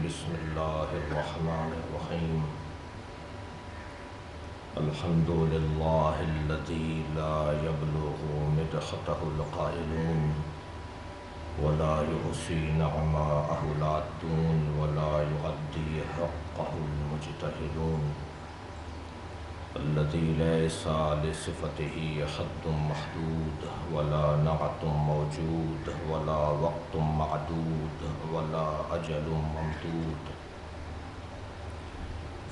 بسم اللہ الرحمن الرحیم الحمد للہ الذی لا یبلغ مدحتہ القائلون ولا يحصي نعماءه العادون ولا يؤدي حقه المجتهدون الذي ليس لصفته حد محدود ولا نعت موجود ولا وقت معدود ولا أجل ممدود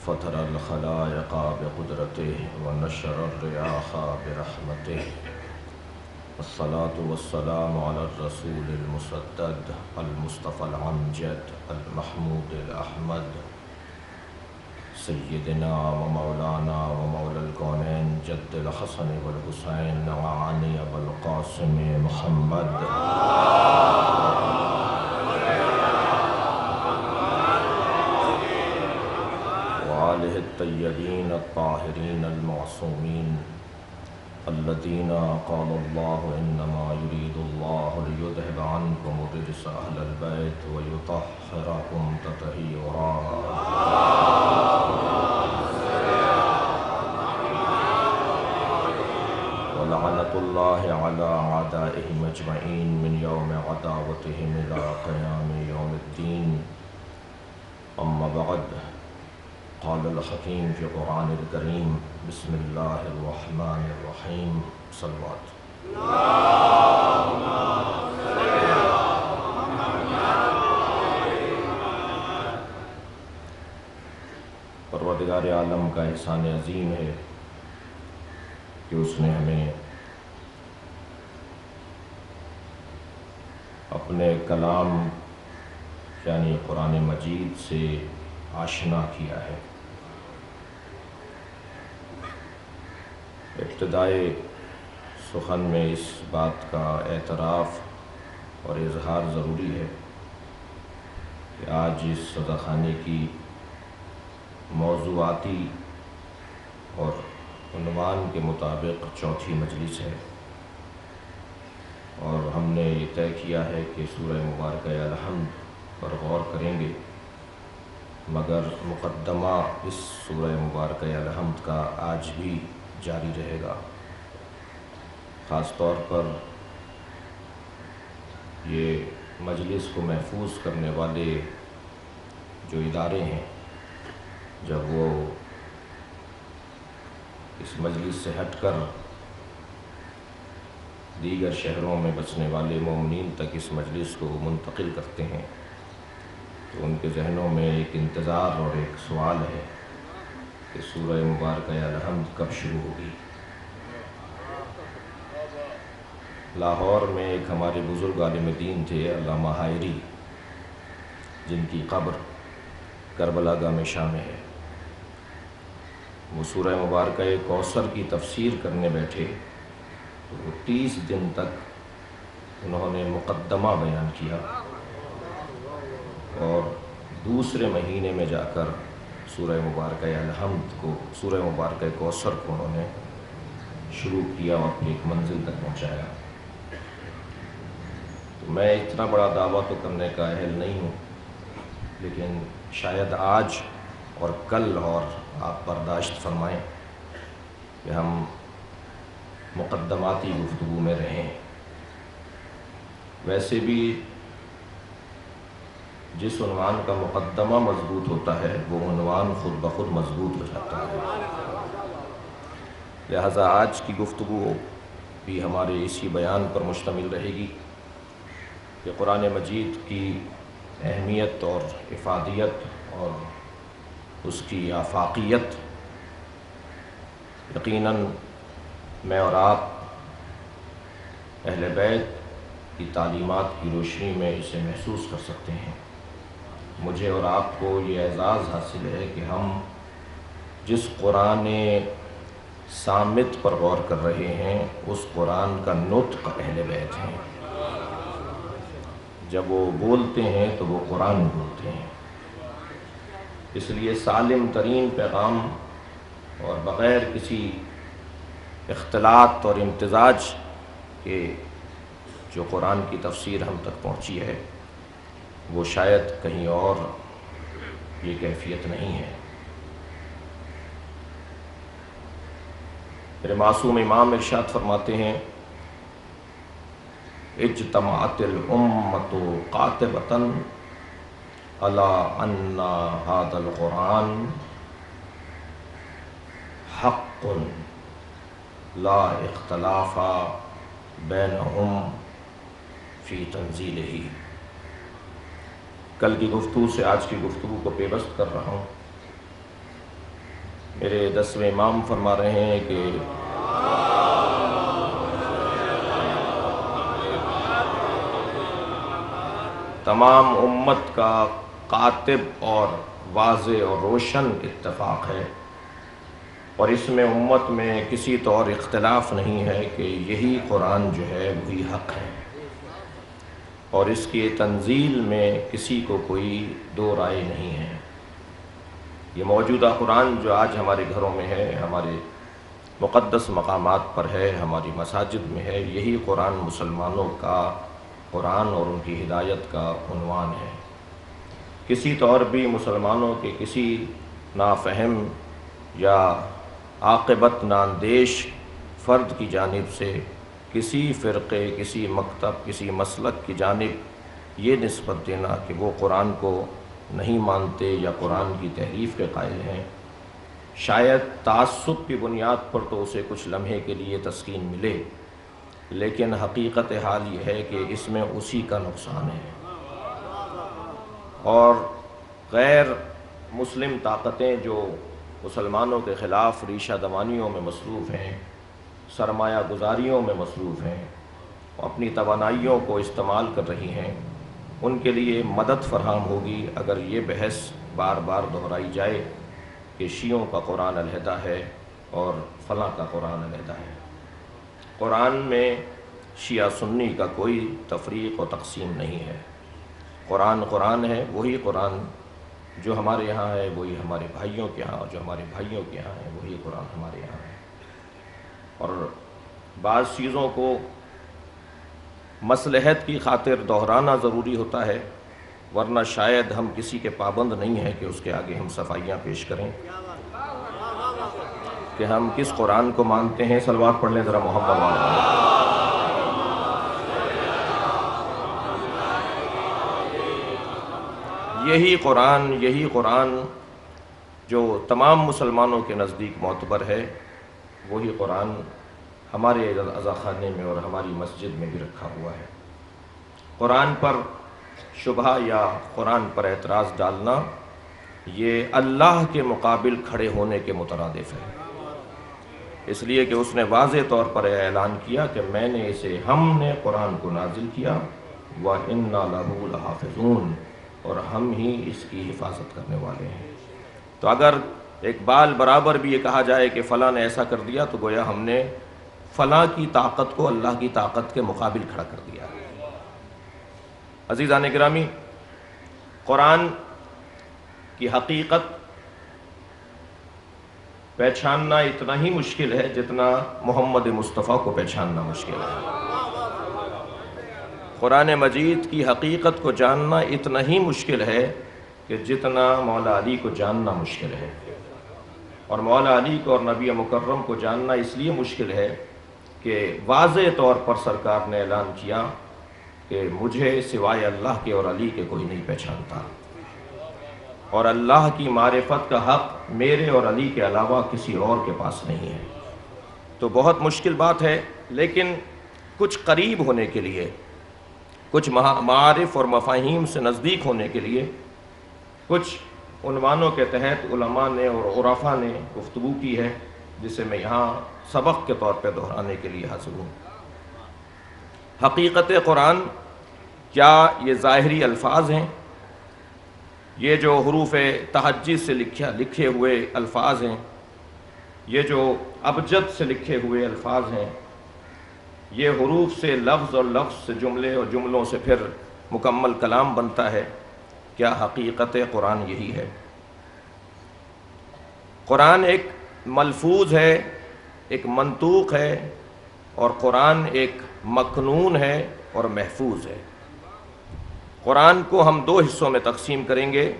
فطر الخلائق بقدرته ونشر الرياح برحمته الصلاة والسلام على الرسول المسدد المصطفى الأمجد المحمود الأحمد سيدنا ومولانا ومولى الكونين جد الحسن والحسين وعلي أبا القاسم محمد وآله الطيبين الطاهرين المعصومين الذين قال الله إنما يريد الله ليذهب عنكم الرجس أهل البيت ويطهركم تطهيرا ولعنة الله على أعدائهم أجمعين من يوم عداوتهم إلى قيام يوم الدين أما بعد قال الحكيم في القرآن الكريم بسم الله الرحمن الرحيم صلوات پروردگار عالم کا احسان عظیم ہے کہ اس نے ہمیں اپنے کلام یعنی قرآن مجید سے آشنا کیا ہے۔ ابتدائے سخن میں اس بات کا اعتراف اور اظہار ضروری ہے کہ آج اس صداخانے کی موضوعاتی اور عنوان کے مطابق چوتھی مجلس ہے، اور ہم نے یہ طے کیا ہے کہ سورہ مبارکہ الحمد پر غور کریں گے، مگر مقدمہ اس سورہ مبارکہ الحمد کا آج بھی جاری رہے گا۔ خاص طور پر یہ مجلس کو محفوظ کرنے والے جو ادارے ہیں، جب وہ اس مجلس سے ہٹ کر دیگر شہروں میں بسنے والے مومنین تک اس مجلس کو منتقل کرتے ہیں، تو ان کے ذہنوں میں ایک انتظار اور ایک سوال ہے کہ سورہ مبارکہ الحمد کب شروع ہوگی۔ لاہور میں ایک ہمارے بزرگ عالم دین تھے علامہ حائری، جن کی قبر کربلا گاہ میں شام ہے۔ وہ سورہ مبارکہ کوثر کی تفسیر کرنے بیٹھے تو وہ 30 دن تک انہوں نے مقدمہ بیان کیا، اور دوسرے مہینے میں جا کر سورہ مبارکہ الحمد کو، سورہ مبارکہ کوثر کو انہوں نے شروع کیا اور ایک منزل تک پہنچایا۔ تو میں اتنا بڑا دعویٰ تو کرنے کا اہل نہیں ہوں، لیکن شاید آج اور کل اور آپ برداشت فرمائیں کہ ہم مقدماتی گفتگو میں رہیں۔ ویسے بھی جس عنوان کا مقدمہ مضبوط ہوتا ہے وہ عنوان خود بخود مضبوط ہو جاتا ہے، لہذا آج کی گفتگو بھی ہمارے اسی بیان پر مشتمل رہے گی کہ قرآن مجید کی اہمیت اور افادیت اور اس کی آفاقیت یقیناً میں اور آپ اہل بیت کی تعلیمات کی روشنی میں اسے محسوس کر سکتے ہیں۔ مجھے اور آپ کو یہ اعزاز حاصل ہے کہ ہم جس قرآن صامت پر غور کر رہے ہیں اس قرآن کا نطق اہل بیت ہیں۔ جب وہ بولتے ہیں تو وہ قرآن بولتے ہیں، اس لیے سالم ترین پیغام اور بغیر کسی اختلاط اور امتزاج کے جو قرآن کی تفسیر ہم تک پہنچی ہے وہ شاید کہیں اور یہ کیفیت نہیں ہے۔ میرے معصوم امام ارشاد فرماتے ہیں اجتمعت الامۃ قاطبۃ علی ان ھذا القرآن حق لا اختلاف بینہم فی تنزیلہ۔ کل کی گفتگو سے آج کی گفتگو کو پیوست کر رہا ہوں۔ میرے 10ویں امام فرما رہے ہیں کہ تمام امت کا قاطب اور واضح اور روشن اتفاق ہے، اور اس میں امت میں کسی طور اختلاف نہیں ہے کہ یہی قرآن جو ہے وہی حق ہے، اور اس کی تنزیل میں کسی کو کوئی دو رائے نہیں ہے۔ یہ موجودہ قرآن جو آج ہمارے گھروں میں ہے، ہمارے مقدس مقامات پر ہے، ہماری مساجد میں ہے، یہی قرآن مسلمانوں کا قرآن اور ان کی ہدایت کا عنوان ہے۔ کسی طور بھی مسلمانوں کے کسی نافہم یا عاقبت ناندیش فرد کی جانب سے کسی فرقے، کسی مکتب، کسی مسلک کی جانب یہ نسبت دینا کہ وہ قرآن کو نہیں مانتے یا قرآن کی تحریف کے قائل ہیں، شاید تعصب کی بنیاد پر تو اسے کچھ لمحے کے لیے تسکین ملے، لیکن حقیقت حال یہ ہے کہ اس میں اسی کا نقصان ہے۔ اور غیر مسلم طاقتیں جو مسلمانوں کے خلاف ریشہ دوانیوں میں مصروف ہیں، سرمایہ گزاریوں میں مصروف ہیں، اپنی توانائیوں کو استعمال کر رہی ہیں، ان کے لیے مدد فراہم ہوگی اگر یہ بحث بار بار دہرائی جائے کہ شیعوں کا قرآن علیحدہ ہے اور فلاں کا قرآن علیحدہ ہے۔ قرآن میں شیعہ سنی کا کوئی تفریق و تقسیم نہیں ہے۔ قرآن قرآن ہے، وہی قرآن جو ہمارے یہاں ہے وہی ہمارے بھائیوں کے یہاں، اور جو ہمارے بھائیوں کے یہاں ہے وہی قرآن ہمارے یہاں ہے۔ اور بعض چیزوں کو مصلحت کی خاطر دہرانا ضروری ہوتا ہے، ورنہ شاید ہم کسی کے پابند نہیں ہیں کہ اس کے آگے ہم صفائیاں پیش کریں کہ ہم کس قرآن کو مانتے ہیں۔ صلوات پڑھ لیں ذرا محمد والا۔ یہی قرآن جو تمام مسلمانوں کے نزدیک معتبر ہے، وہی قرآن ہمارے عزاخانے میں اور ہماری مسجد میں بھی رکھا ہوا ہے۔ قرآن پر شبہ یا قرآن پر اعتراض ڈالنا یہ اللہ کے مقابل کھڑے ہونے کے مترادف ہے، اس لیے کہ اس نے واضح طور پر اعلان کیا کہ میں نے ہم نے قرآن کو نازل کیا وَإِنَّا لَهُ لَحَافِظُونَ، اور ہم ہی اس کی حفاظت کرنے والے ہیں۔ تو اگر ایک بال برابر بھی یہ کہا جائے کہ فلاں نے ایسا کر دیا تو گویا ہم نے فلاں کی طاقت کو اللہ کی طاقت کے مقابل کھڑا کر دیا۔ عزیزان گرامی، قرآن کی حقیقت پہچاننا اتنا ہی مشکل ہے جتنا محمد مصطفیٰ کو پہچاننا مشکل ہے۔ قرآن مجید کی حقیقت کو جاننا اتنا ہی مشکل ہے کہ جتنا مولا علی کو جاننا مشکل ہے، اور مولا علی کو اور نبی مکرم کو جاننا اس لیے مشکل ہے کہ واضح طور پر سرکار نے اعلان کیا کہ مجھے سوائے اللہ کے اور علی کے کوئی نہیں پہچانتا، اور اللہ کی معرفت کا حق میرے اور علی کے علاوہ کسی اور کے پاس نہیں ہے۔ تو بہت مشکل بات ہے، لیکن کچھ قریب ہونے کے لیے، کچھ معارف اور مفاہیم سے نزدیک ہونے کے لیے کچھ عنوانوں کے تحت علماء نے اور عرفاء نے گفتگو کی ہے، جسے میں یہاں سبق کے طور پہ دہرانے کے لیے حاضر ہوں۔ حقیقت قرآن کیا یہ ظاہری الفاظ ہیں؟ یہ جو حروف تہجی سے لکھے ہوئے الفاظ ہیں، یہ جو ابجد سے لکھے ہوئے الفاظ ہیں، یہ حروف سے لفظ اور لفظ سے جملے اور جملوں سے پھر مکمل کلام بنتا ہے؟ کیا حقیقت قرآن یہی ہے؟ قرآن ایک ملفوظ ہے، ایک منطوق ہے، اور قرآن ایک مکنون ہے اور محفوظ ہے۔ قرآن کو ہم دو حصوں میں تقسیم کریں گے۔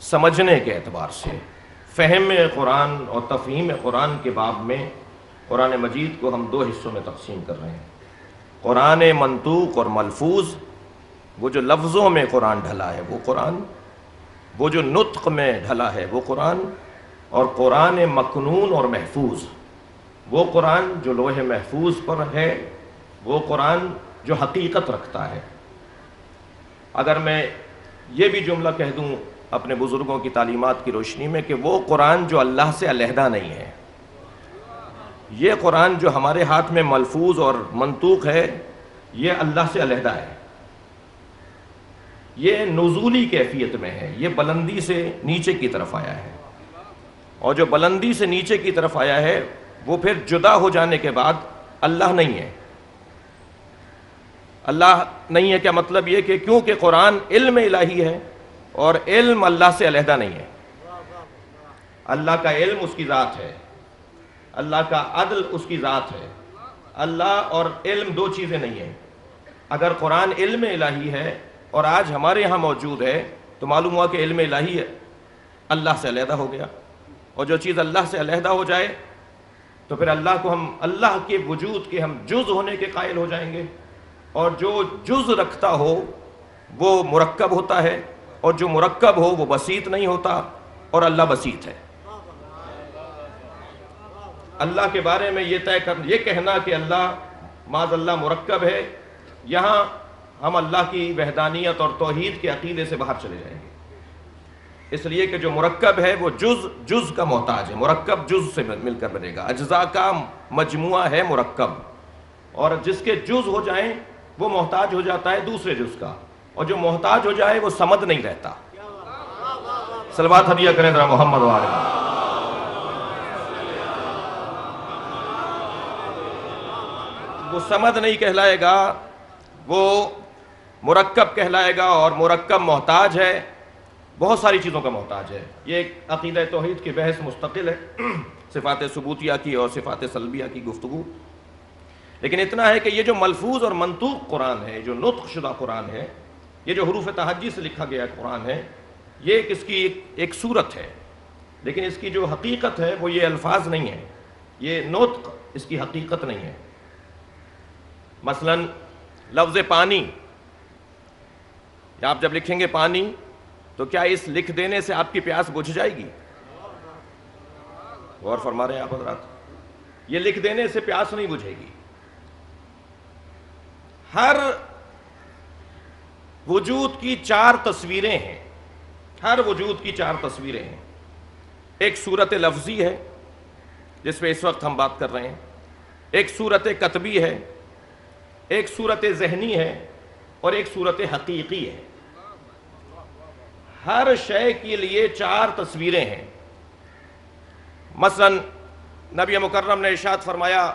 سمجھنے کے اعتبار سے، فہم قرآن اور تفہیم قرآن کے باب میں قرآن مجید کو ہم دو حصوں میں تقسیم کر رہے ہیں۔ قرآن منطوق اور ملفوظ، وہ جو لفظوں میں قرآن ڈھلا ہے وہ قرآن، وہ جو نطق میں ڈھلا ہے وہ قرآن، اور قرآن مکنون اور محفوظ، وہ قرآن جو لوح محفوظ پر ہے، وہ قرآن جو حقیقت رکھتا ہے۔ اگر میں یہ بھی جملہ کہہ دوں اپنے بزرگوں کی تعلیمات کی روشنی میں کہ وہ قرآن جو اللہ سے علیحدہ نہیں ہے، یہ قرآن جو ہمارے ہاتھ میں ملفوظ اور منطوق ہے، یہ اللہ سے علیحدہ ہے، یہ نزولی کیفیت میں ہے، یہ بلندی سے نیچے کی طرف آیا ہے، اور جو بلندی سے نیچے کی طرف آیا ہے وہ پھر جدا ہو جانے کے بعد اللہ نہیں ہے۔ اللہ نہیں ہے کیا مطلب یہ کہ کیونکہ قرآن علم الہی ہے اور علم اللہ سے علیحدہ نہیں ہے۔ اللہ کا علم اس کی ذات ہے، اللہ کا عدل اس کی ذات ہے۔ اللہ اور علم دو چیزیں نہیں ہیں۔ اگر قرآن علم الہی ہے اور آج ہمارے ہاں موجود ہے تو معلوم ہوا کہ علم الہی ہے اللہ سے علیحدہ ہو گیا، اور جو چیز اللہ سے علیحدہ ہو جائے تو پھر اللہ کو ہم اللہ کے وجود کے ہم جز ہونے کے قائل ہو جائیں گے، اور جو جز رکھتا ہو وہ مرکب ہوتا ہے، اور جو مرکب ہو وہ بسیط نہیں ہوتا، اور اللہ بسیط ہے۔ اللہ کے بارے میں یہ کہنا کہ اللہ معاذ اللہ مرکب ہے، یہاں ہم اللہ کی وحدانیت اور توحید کے عقیدے سے باہر چلے جائیں گے، اس لیے کہ جو مرکب ہے وہ جز کا محتاج ہے، مرکب جز سے مل کر بنے گا، اجزاء کا مجموعہ ہے مرکب، اور جس کے جز ہو جائیں وہ محتاج ہو جاتا ہے دوسرے جز کا، اور جو محتاج ہو جائے وہ صمد نہیں رہتا۔ صلوات ہدیہ کریں ذرا محمد وآلہ۔ وہ صمد نہیں کہلائے گا، وہ مرکب کہلائے گا، اور مرکب محتاج ہے، بہت ساری چیزوں کا محتاج ہے۔ یہ ایک عقیدہ توحید کی بحث مستقل ہے، صفات ثبوتیہ کی اور صفات سلبیہ کی گفتگو، لیکن اتنا ہے کہ یہ جو ملفوظ اور منطوق قرآن ہے، جو نطق شدہ قرآن ہے، یہ جو حروف تہجی سے لکھا گیا قرآن ہے، یہ اس کی ایک صورت ہے، لیکن اس کی جو حقیقت ہے وہ یہ الفاظ نہیں ہے، یہ نطق اس کی حقیقت نہیں ہے۔ مثلا لفظ پانی، آپ جب لکھیں گے پانی تو کیا اس لکھ دینے سے آپ کی پیاس بجھ جائے گی؟ غور فرما رہے ہیں آپ حضرات؟ یہ لکھ دینے سے پیاس نہیں بجھے گی۔ ہر وجود کی چار تصویریں ہیں، ہر وجود کی چار تصویریں ہیں۔ ایک صورت لفظی ہے جس پہ اس وقت ہم بات کر رہے ہیں، ایک صورت کتبی ہے، ایک صورت ذہنی ہے، اور ایک صورت حقیقی ہے۔ ہر شے کے لیے چار تصویریں ہیں۔ مثلا نبی مکرم نے ارشاد فرمایا،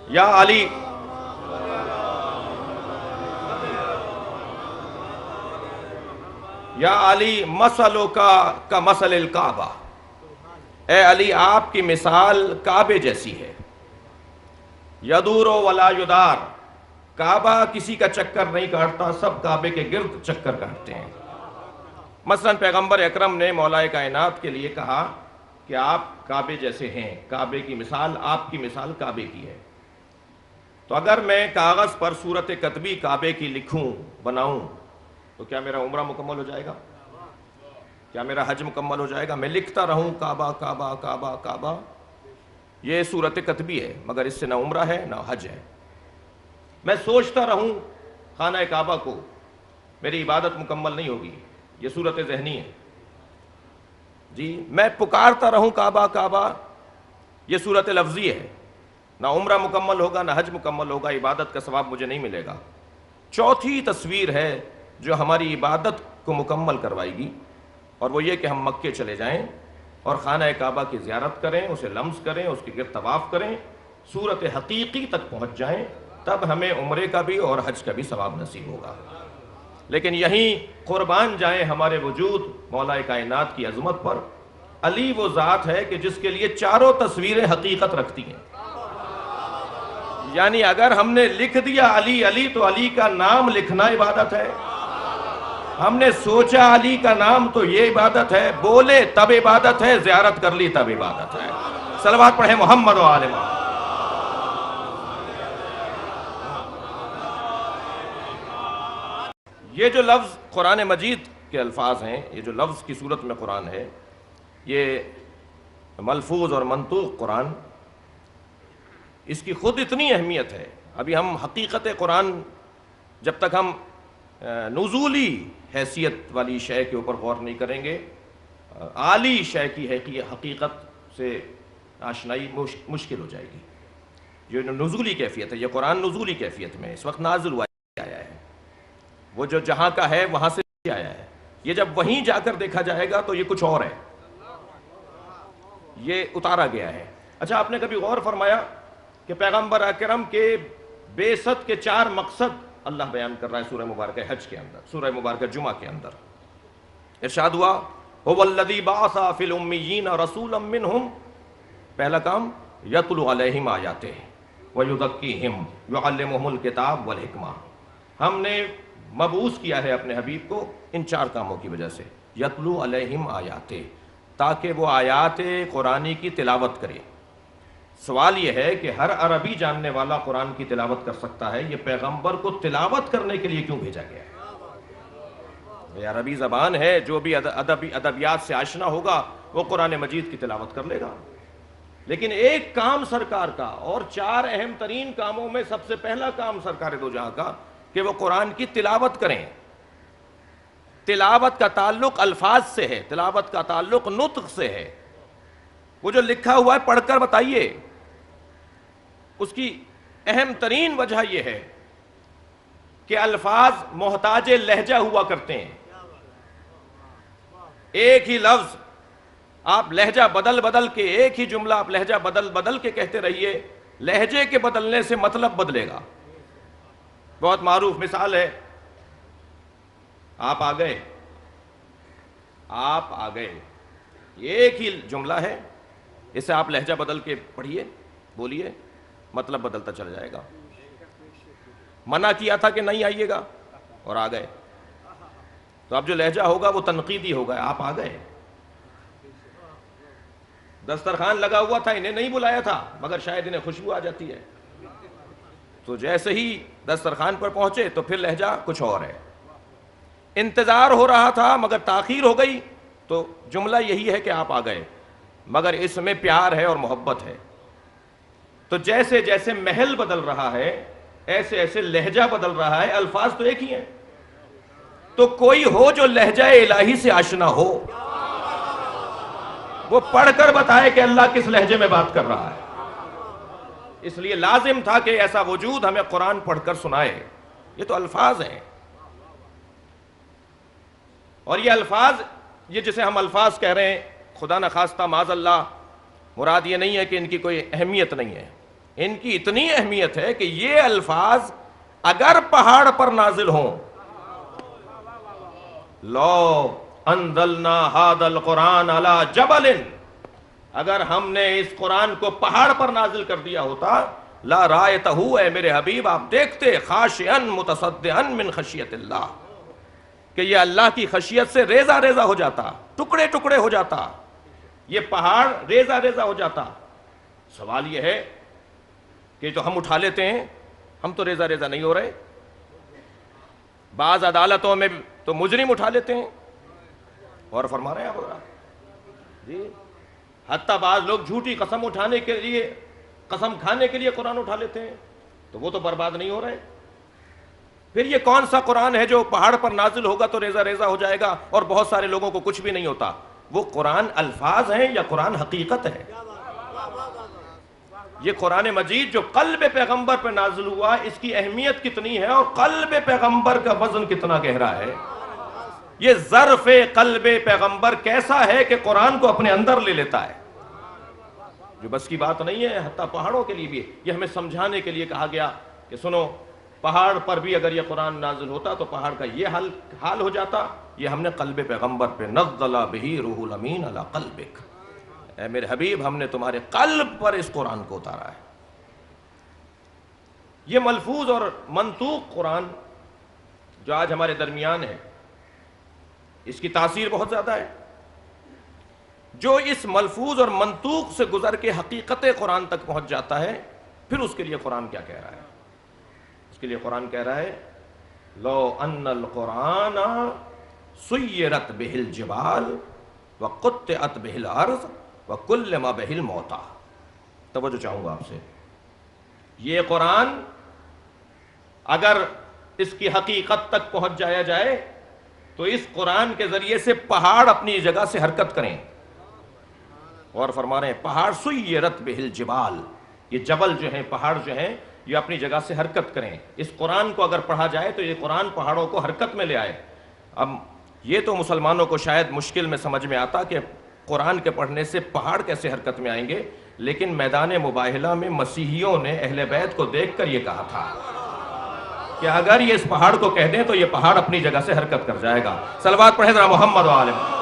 یا علی یا علی مثلک کمثل الکعبہ، اے علی آپ کی مثال کعبے جیسی ہے، یدور ولا یدار، کعبہ کسی کا چکر نہیں کاٹتا، سب کعبے کے گرد چکر کاٹتے ہیں۔ مثلا پیغمبر اکرم نے مولا کائنات کے لیے کہا کہ آپ کعبے جیسے ہیں، کعبے کی مثال، آپ کی مثال کعبے کی ہے۔ تو اگر میں کاغذ پر صورت کتبی کعبے کی لکھوں، بناؤں، تو کیا میرا عمرہ مکمل ہو جائے گا؟ کیا میرا حج مکمل ہو جائے گا؟ میں لکھتا رہوں کعبہ کعبہ کعبہ کعبہ، یہ صورت کتبی ہے، مگر اس سے نہ عمرہ ہے نہ حج ہے۔ میں سوچتا رہوں خانہ کعبہ کو، میری عبادت مکمل نہیں ہوگی، یہ صورت ذہنی ہے۔ جی میں پکارتا رہوں کعبہ کعبہ، یہ صورت لفظی ہے، نہ عمرہ مکمل ہوگا نہ حج مکمل ہوگا، عبادت کا ثواب مجھے نہیں ملے گا۔ چوتھی تصویر ہے جو ہماری عبادت کو مکمل کروائے گی، اور وہ یہ کہ ہم مکے چلے جائیں اور خانہ کعبہ کی زیارت کریں، اسے لمس کریں، اس کے گرد طواف کریں، صورت حقیقی تک پہنچ جائیں، تب ہمیں عمرے کا بھی اور حج کا بھی ثواب نصیب ہوگا۔ لیکن یہیں قربان جائیں ہمارے وجود مولا کائنات کی عظمت پر۔ علی وہ ذات ہے کہ جس کے لیے چاروں تصویریں حقیقت رکھتی ہیں، یعنی اگر ہم نے لکھ دیا علی علی تو علی کا نام لکھنا عبادت ہے، ہم نے سوچا علی کا نام تو یہ عبادت ہے، بولے تب عبادت ہے، زیارت کر لی تب عبادت ہے۔ صلوات پڑھیں محمد و آل محمد۔ یہ جو لفظ قرآن مجید کے الفاظ ہیں، یہ جو لفظ کی صورت میں قرآن ہے، یہ ملفوظ اور منطوق قرآن، اس کی خود اتنی اہمیت ہے۔ ابھی ہم حقیقت قرآن جب تک ہم نزولی حیثیت والی شے کے اوپر غور نہیں کریں گے، عالی شے کی حقیقت سے آشنائی مشکل ہو جائے گی۔ جو نزولی کیفیت ہے، یہ قرآن نزولی کیفیت میں اس وقت نازل ہوا آیا ہے، وہ جو جہاں کا ہے وہاں سے آیا ہے۔ یہ جب وہیں جا کر دیکھا جائے گا تو یہ کچھ اور ہے، یہ اتارا گیا ہے۔ اچھا، آپ نے کبھی غور فرمایا کہ پیغمبر اکرم کے بعثت کے 4 مقصد اللہ بیان کر رہا ہے سورہ مبارکہ حج کے اندر، سورہ مبارکہ جمعہ کے اندر؟ ارشاد ہوا هو الذی بعث فی الامیین رسولا منہم، پہلا کام یتلو علیہم آیاتہ ویزکیہم یعلمہم الکتاب والحکمہ۔ ہم نے مبعوث کیا ہے اپنے حبیب کو ان 4 کاموں کی وجہ سے، یتلو علیہم آیاتہ، تاکہ وہ آیات قرآنی کی تلاوت کرے۔ سوال یہ ہے کہ ہر عربی جاننے والا قرآن کی تلاوت کر سکتا ہے، یہ پیغمبر کو تلاوت کرنے کے لیے کیوں بھیجا گیا ہے؟ یہ عربی زبان ہے، جو بھی ادبیات سے آشنا ہوگا وہ قرآن مجید کی تلاوت کر لے گا۔ لیکن ایک کام سرکار کا، اور 4 اہم ترین کاموں میں سب سے پہلا کام سرکار دو جہاں کا، کہ وہ قرآن کی تلاوت کریں۔ تلاوت کا تعلق الفاظ سے ہے، تلاوت کا تعلق نطق سے ہے۔ وہ جو لکھا ہوا ہے پڑھ کر بتائیے۔ اس کی اہم ترین وجہ یہ ہے کہ الفاظ محتاج لہجہ ہوا کرتے ہیں۔ ایک ہی لفظ آپ لہجہ بدل کے، ایک ہی جملہ آپ لہجہ بدل کے کہتے رہیے، لہجے کے بدلنے سے مطلب بدلے گا۔ بہت معروف مثال ہے، آپ آ گئے، ایک ہی جملہ ہے، اسے آپ لہجہ بدل کے پڑھیے، بولیے، مطلب بدلتا چل جائے گا۔ منع کیا تھا کہ نہیں آئیے گا اور آ گئے، تو اب جو لہجہ ہوگا وہ تنقیدی ہوگا۔ آپ آ گئے، دسترخوان لگا ہوا تھا، انہیں نہیں بلایا تھا مگر شاید انہیں خوشبو آ جاتی ہے، تو جیسے ہی دسترخوان پر پہنچے تو پھر لہجہ کچھ اور ہے۔ انتظار ہو رہا تھا مگر تاخیر ہو گئی، تو جملہ یہی ہے کہ آپ آ گئے، مگر اس میں پیار ہے اور محبت ہے۔ تو جیسے جیسے محل بدل رہا ہے، ایسے ایسے لہجہ بدل رہا ہے، الفاظ تو ایک ہی ہیں۔ تو کوئی ہو جو لہجہ الہی سے آشنا ہو، وہ پڑھ کر بتائے کہ اللہ کس لہجے میں بات کر رہا ہے۔ اس لیے لازم تھا کہ ایسا وجود ہمیں قرآن پڑھ کر سنائے۔ یہ تو الفاظ ہیں، اور یہ الفاظ، یہ جسے ہم الفاظ کہہ رہے ہیں، خدا نخواستہ معاذ اللہ، مراد یہ نہیں ہے کہ ان کی کوئی اہمیت نہیں ہے، ان کی اتنی اہمیت ہے کہ یہ الفاظ اگر پہاڑ پر نازل ہوں، لو انزلنا ھذا القرآن علی جبل، اگر ہم نے اس قرآن کو پہاڑ پر نازل کر دیا ہوتا، لا رائتہ، اے میرے حبیب آپ دیکھتے، خاشعا متصدعا من خشیت اللہ، کہ یہ اللہ کی خشیت سے ریزہ ریزہ ہو جاتا، ٹکڑے ٹکڑے ہو جاتا، یہ پہاڑ ریزہ ریزہ ہو جاتا۔ سوال یہ ہے کہ جو ہم اٹھا لیتے ہیں، ہم تو ریزہ ریزہ نہیں ہو رہے۔ بعض عدالتوں میں تو مجرم اٹھا لیتے ہیں، اور فرما رہے ہیں آپ جی، حتیٰ بعض لوگ جھوٹی قسم اٹھانے کے لیے، قسم کھانے کے لیے قرآن اٹھا لیتے ہیں، تو وہ تو برباد نہیں ہو رہے۔ پھر یہ کون سا قرآن ہے جو پہاڑ پر نازل ہوگا تو ریزہ ریزہ ہو جائے گا اور بہت سارے لوگوں کو کچھ بھی نہیں ہوتا؟ وہ قرآن الفاظ ہیں یا قرآن حقیقت ہے؟ یہ قرآن مجید جو قلب پیغمبر پہ نازل ہوا، اس کی اہمیت کتنی ہے اور قلب پیغمبر کا وزن کتنا گہرا ہے۔ یہ ظرف قلب پیغمبر کیسا ہے کہ قرآن کو اپنے اندر لے لیتا ہے، جو بس کی بات نہیں ہے۔ حتیٰ پہاڑوں کے لیے بھی یہ ہمیں سمجھانے کے لیے کہا گیا کہ سنو، پہاڑ پر بھی اگر یہ قرآن نازل ہوتا تو پہاڑ کا یہ حال ہو جاتا۔ یہ ہم نے قلب پیغمبر پہ، نزل بہ روح الامین علی قلبک، اے میرے حبیب ہم نے تمہارے قلب پر اس قرآن کو اتارا ہے۔ یہ ملفوظ اور منطوق قرآن جو آج ہمارے درمیان ہے، اس کی تاثیر بہت زیادہ ہے۔ جو اس ملفوظ اور منطوق سے گزر کے حقیقت قرآن تک پہنچ جاتا ہے، پھر اس کے لیے قرآن کیا کہہ رہا ہے؟ اس کے لیے قرآن کہہ رہا ہے لو ان القرآن سیرت بہ الجبال وقطعت بہ الارض وکلم بہ الموتیٰ۔ توجہ چاہوں گا آپ سے، یہ قرآن اگر اس کی حقیقت تک پہنچ جایا جائے تو اس قرآن کے ذریعے سے پہاڑ اپنی جگہ سے حرکت کریں، اور فرما رہے ہیں پہاڑ سیرت بہ الجبال، یہ جبل جو ہیں، پہاڑ جو ہیں، یہ اپنی جگہ سے حرکت کریں۔ اس قرآن کو اگر پڑھا جائے تو یہ قرآن پہاڑوں کو حرکت میں لے آئے۔ اب یہ تو مسلمانوں کو شاید مشکل میں سمجھ میں آتا کہ قرآن کے پڑھنے سے پہاڑ کیسے حرکت میں آئیں گے، لیکن میدان مباہلہ میں مسیحیوں نے اہل بیت کو دیکھ کر یہ کہا تھا کہ اگر یہ اس پہاڑ کو کہہ دیں تو یہ پہاڑ اپنی جگہ سے حرکت کر جائے گا۔ صلوات پڑھیں ذرا محمد و آل محمد۔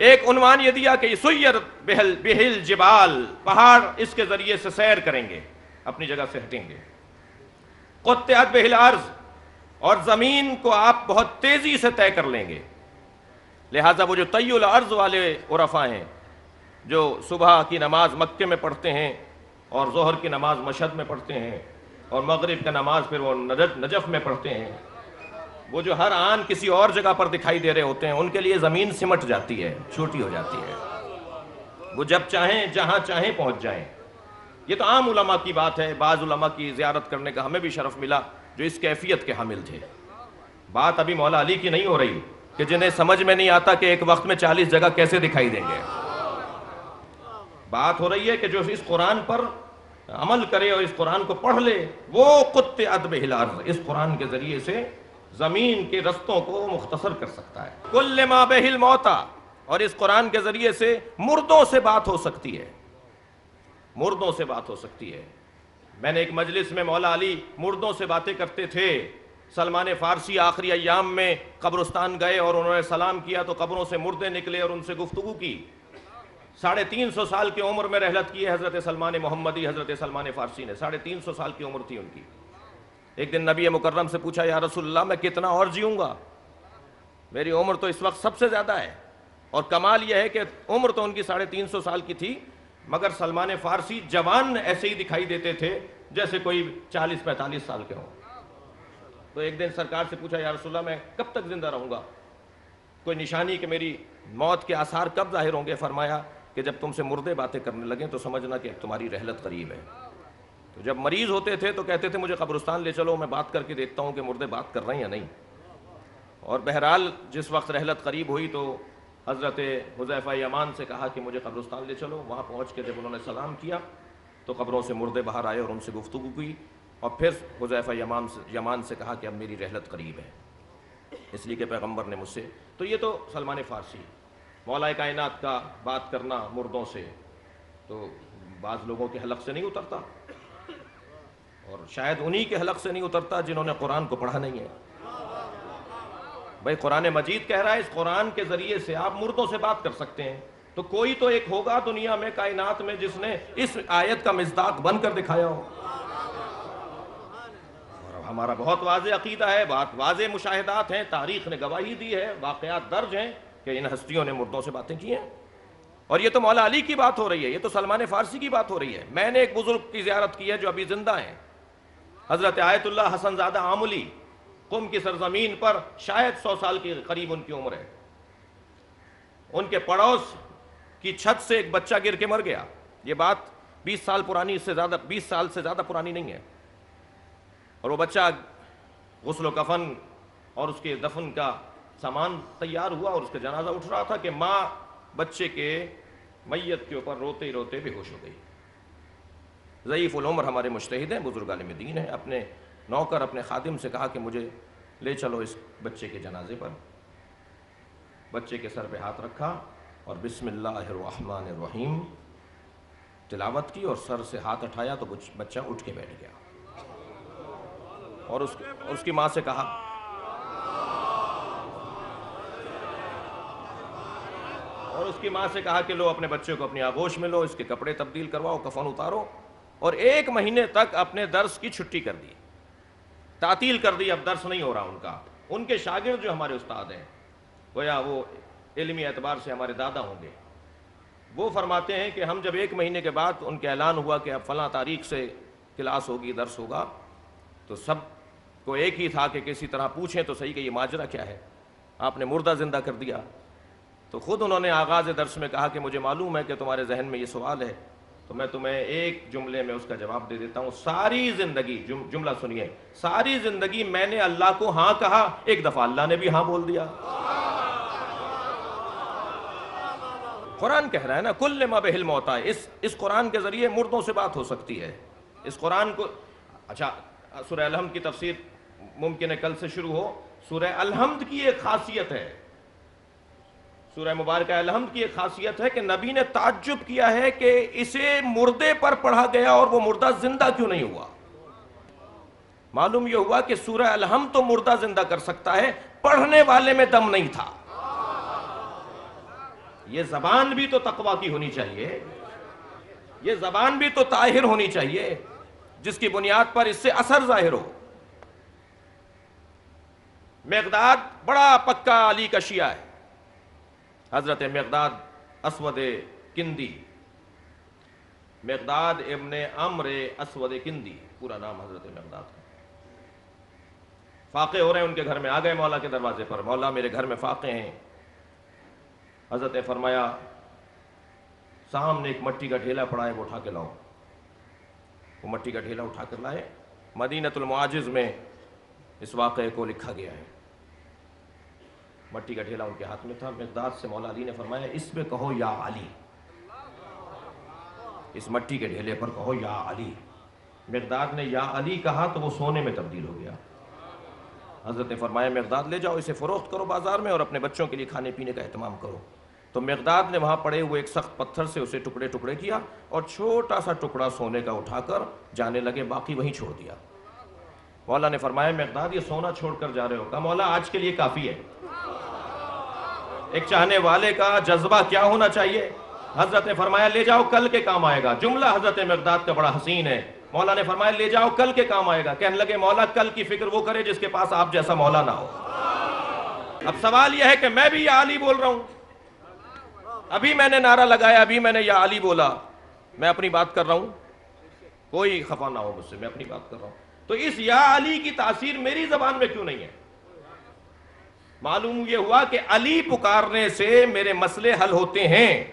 ایک عنوان یہ دیا کہ یہ سیرت بہ الجبال، پہاڑ اس کے ذریعے سے سیر کریں گے، اپنی جگہ سے ہٹیں گے۔ قطعت بہ الارض، اور زمین کو آپ بہت تیزی سے طے کر لیں گے۔ لہٰذا وہ جو طی الارض والے عرفاء ہیں جو صبح کی نماز مکے میں پڑھتے ہیں اور ظہر کی نماز مشہد میں پڑھتے ہیں اور مغرب کا نماز پھر وہ نجف میں پڑھتے ہیں، وہ جو ہر آن کسی اور جگہ پر دکھائی دے رہے ہوتے ہیں، ان کے لیے زمین سمٹ جاتی ہے، چھوٹی ہو جاتی ہے، وہ جب چاہیں جہاں چاہیں پہنچ جائیں۔ یہ تو عام علماء کی بات ہے، بعض علماء کی زیارت کرنے کا ہمیں بھی شرف ملا جو اس کیفیت کے حامل تھے۔ بات ابھی مولا علی کی نہیں ہو رہی کہ جنہیں سمجھ میں نہیں آتا کہ ایک وقت میں 40 جگہ کیسے دکھائی دیں گے۔ بات ہو رہی ہے کہ جو اس قرآن پر عمل کرے اور اس قرآن کو پڑھ لے، وہ قطعت بہ الارض، اس قرآن کے ذریعے سے زمین کے رستوں کو مختصر کر سکتا ہے۔ کلم بہ الموتیٰ، اور اس قرآن کے ذریعے سے مردوں سے بات ہو سکتی ہے، مردوں سے بات ہو سکتی ہے۔ میں نے ایک مجلس میں مولا علی مردوں سے باتیں کرتے تھے۔ سلمان فارسی آخری ایام میں قبرستان گئے اور انہوں نے سلام کیا تو قبروں سے مردے نکلے اور ان سے گفتگو کی۔ 350 سال کی عمر میں رحلت کی ہے حضرت سلمان محمدی، حضرت سلمان فارسی نے 350 سال کی عمر تھی ان کی۔ ایک دن نبی مکرم سے پوچھا یا رسول اللہ میں کتنا اور جیوں گا، میری عمر تو اس وقت سب سے زیادہ ہے، اور کمال یہ ہے کہ عمر تو ان کی 350 سال کی تھی، مگر سلمان فارسی جوان ایسے ہی دکھائی دیتے تھے جیسے کوئی 40-45 سال کے ہوں۔ تو ایک دن سرکار سے پوچھا یا رسول اللہ میں کب تک زندہ رہوں گا، کوئی نشانی کہ میری موت کے آثار کب ظاہر ہوں گے؟ فرمایا کہ جب تم سے مردے باتیں کرنے لگیں تو سمجھنا کہ تمہاری رحلت قریب ہے۔ تو جب مریض ہوتے تھے تو کہتے تھے مجھے قبرستان لے چلو، میں بات کر کے دیکھتا ہوں کہ مردے بات کر رہے ہیں یا نہیں۔ اور بہرحال جس وقت رحلت قریب ہوئی تو حضرت حذیفہ یمان سے کہا کہ مجھے قبرستان لے چلو۔ وہاں پہنچ کے جب انہوں نے سلام کیا تو قبروں سے مردے باہر آئے اور ان سے گفتگو کی، اور پھر حذیفہ یمان سے کہا کہ اب میری رحلت قریب ہے، اس لیے کہ پیغمبر نے مجھ سے۔ تو یہ تو سلمان فارسی، مولا کائنات کا بات کرنا مردوں سے تو بعض لوگوں کے حلق سے نہیں اترتا، اور شاید انہی کے حلق سے نہیں اترتا جنہوں نے قرآن کو پڑھا نہیں ہے۔ بھائی قرآن مجید کہہ رہا ہے اس قرآن کے ذریعے سے آپ مردوں سے بات کر سکتے ہیں، تو کوئی تو ایک ہوگا دنیا میں کائنات میں جس نے اس آیت کا مصداق بن کر دکھایا ہو۔ اور ہمارا بہت واضح عقیدہ ہے، بہت واضح مشاہدات ہیں، تاریخ نے گواہی دی ہے، واقعات درج ہیں کہ ان ہستیوں نے مردوں سے باتیں کی ہیں۔ اور یہ تو مولا علی کی بات ہو رہی ہے، یہ تو سلمان فارسی کی بات ہو رہی ہے۔ میں نے ایک بزرگ کی زیارت کی ہے جو ابھی زندہ ہیں، حضرت آیت اللہ حسن زادہ عاملی، قم کی سرزمین پر، شاید 100 سال کے قریب ان کی عمر ہے۔ ان کے پڑوس کی چھت سے ایک بچہ گر کے مر گیا۔ یہ بات 20 سال پرانی، اس سے زیادہ 20 سال سے زیادہ پرانی نہیں ہے۔ اور وہ بچہ غسل و کفن اور اس کے دفن کا سامان تیار ہوا اور اس کا جنازہ اٹھ رہا تھا کہ ماں بچے کے میت کے اوپر روتے ہی روتے بے ہوش ہو گئی۔ ضعیف العمر ہمارے مجتہد ہیں، بزرگ عالم دین ہیں، اپنے نوکر اپنے خادم سے کہا کہ مجھے لے چلو اس بچے کے جنازے پر۔ بچے کے سر پہ ہاتھ رکھا اور بسم اللہ الرحمن الرحیم تلاوت کی، اور سر سے ہاتھ اٹھایا تو بچہ اٹھ کے بیٹھ گیا، اور اس کی ماں سے کہا اور اس کی ماں سے کہا کہ لو اپنے بچے کو اپنی آغوش میں لو، اس کے کپڑے تبدیل کرواؤ، کفن اتارو، اور 1 مہینے تک اپنے درس کی چھٹی کر دی، تعطیل کر دی، اب درس نہیں ہو رہا ان کا۔ ان کے شاگرد جو ہمارے استاد ہیں، گویا وہ علمی اعتبار سے ہمارے دادا ہوں گے، وہ فرماتے ہیں کہ ہم جب 1 مہینے کے بعد ان کے اعلان ہوا کہ اب فلاں تاریخ سے کلاس ہوگی، درس ہوگا، تو سب کو ایک ہی تھا کہ کسی طرح پوچھیں تو صحیح کہ یہ ماجرا کیا ہے، آپ نے مردہ زندہ کر دیا۔ تو خود انہوں نے آغاز درس میں کہا کہ مجھے معلوم ہے کہ تمہارے ذہن میں یہ سوال ہے، تو میں تمہیں ایک جملے میں اس کا جواب دے دیتا ہوں۔ ساری زندگی، جملہ سنیے، ساری زندگی میں نے اللہ کو ہاں کہا، ایک دفعہ اللہ نے بھی ہاں بول دیا۔ قرآن کہہ رہا ہے نا، کل ما بہ الموتیٰ، اس قرآن کے ذریعے مردوں سے بات ہو سکتی ہے۔ اس قرآن کو، اچھا سورہ الحمد کی تفسیر ممکن ہے کل سے شروع ہو۔ سورہ الحمد کی ایک خاصیت ہے، سورہ مبارکہ الحمد کی ایک خاصیت ہے کہ نبی نے تعجب کیا ہے کہ اسے مردے پر پڑھا گیا اور وہ مردہ زندہ کیوں نہیں ہوا۔ معلوم یہ ہوا کہ سورہ الحمد تو مردہ زندہ کر سکتا ہے، پڑھنے والے میں دم نہیں تھا۔ یہ زبان بھی تو تقویٰ کی ہونی چاہیے، یہ زبان بھی تو طاہر ہونی چاہیے، جس کی بنیاد پر اس سے اثر ظاہر ہو۔ مقداد بڑا پکا علی کا شیعہ ہے، حضرت مقداد اسود کندی، مقداد ابن عمر اسود کندی پورا نام حضرت مقداد کا۔ فاقے ہو رہے ہیں ان کے گھر میں، آ گئے مولا کے دروازے پر، مولا میرے گھر میں فاقے ہیں۔ حضرت نے فرمایا سامنے ایک مٹی کا ڈھیلا پڑا ہے، وہ اٹھا کے لاؤ۔ وہ مٹی کا ڈھیلا اٹھا کر لائے۔ مدینۃ المعاجز میں اس واقعے کو لکھا گیا ہے۔ مٹی کا ڈھیلا ان کے ہاتھ میں تھا۔ مقداد سے مولا علی نے فرمایا اس پہ کہو یا علی، اس مٹی کے ڈھیلے پر کہو یا علی۔ مقداد نے یا علی کہا تو وہ سونے میں تبدیل ہو گیا۔ حضرت نے فرمایا مقداد لے جاؤ، اسے فروخت کرو بازار میں اور اپنے بچوں کے لیے کھانے پینے کا اہتمام کرو۔ تو مقداد نے وہاں پڑے ہوئے ایک سخت پتھر سے اسے ٹکڑے ٹکڑے کیا اور چھوٹا سا ٹکڑا سونے کا اٹھا کر جانے لگے، باقی وہیں چھوڑ دیا۔ مولا نے فرمایا مقداد یہ سونا چھوڑ کر جا رہے ہو؟ کہا مولا آج کے لیے کافی ہے۔ ایک چاہنے والے کا جذبہ کیا ہونا چاہیے؟ حضرت نے فرمایا لے جاؤ کل کے کام آئے گا۔ جملہ حضرت مقداد کا بڑا حسین ہے۔ مولا نے فرمایا لے جاؤ کل کے کام آئے گا۔ کہنے لگے مولا کل کی فکر وہ کرے جس کے پاس آپ جیسا مولا نہ ہو۔ اب سوال یہ ہے کہ میں بھی یا علی بول رہا ہوں، ابھی میں نے نعرہ لگایا، ابھی میں نے یا علی بولا، میں اپنی بات کر رہا ہوں، کوئی خفا نہ ہو مجھ سے، میں اپنی بات کر رہا ہوں۔ تو اس یا علی کی تاثیر میری زبان میں کیوں نہیں ہے؟ معلوم یہ ہوا کہ علی پکارنے سے میرے مسئلے حل ہوتے ہیں،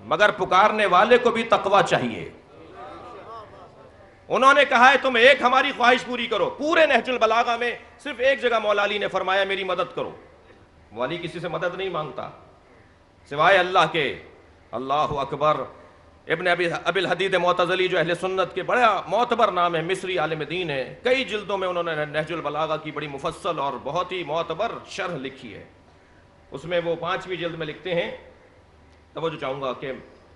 مگر پکارنے والے کو بھی تقویٰ چاہیے۔ انہوں نے کہا ہے تم ایک ہماری خواہش پوری کرو۔ پورے نہج البلاغہ میں صرف ایک جگہ مولا علی نے فرمایا میری مدد کرو۔ والی کسی سے مدد نہیں مانگتا سوائے اللہ کے۔ اللہ اکبر۔ ابن ابی الحدید معتزلی جو اہل سنت کے بڑا معتبر نام ہے، مصری عالم دین ہے، کئی جلدوں میں انہوں نے نہج البلاغہ کی بڑی مفصل اور بہت ہی معتبر شرح لکھی ہے۔ اس میں وہ 5ویں جلد میں لکھتے ہیں، توجہ چاہوں گا کہ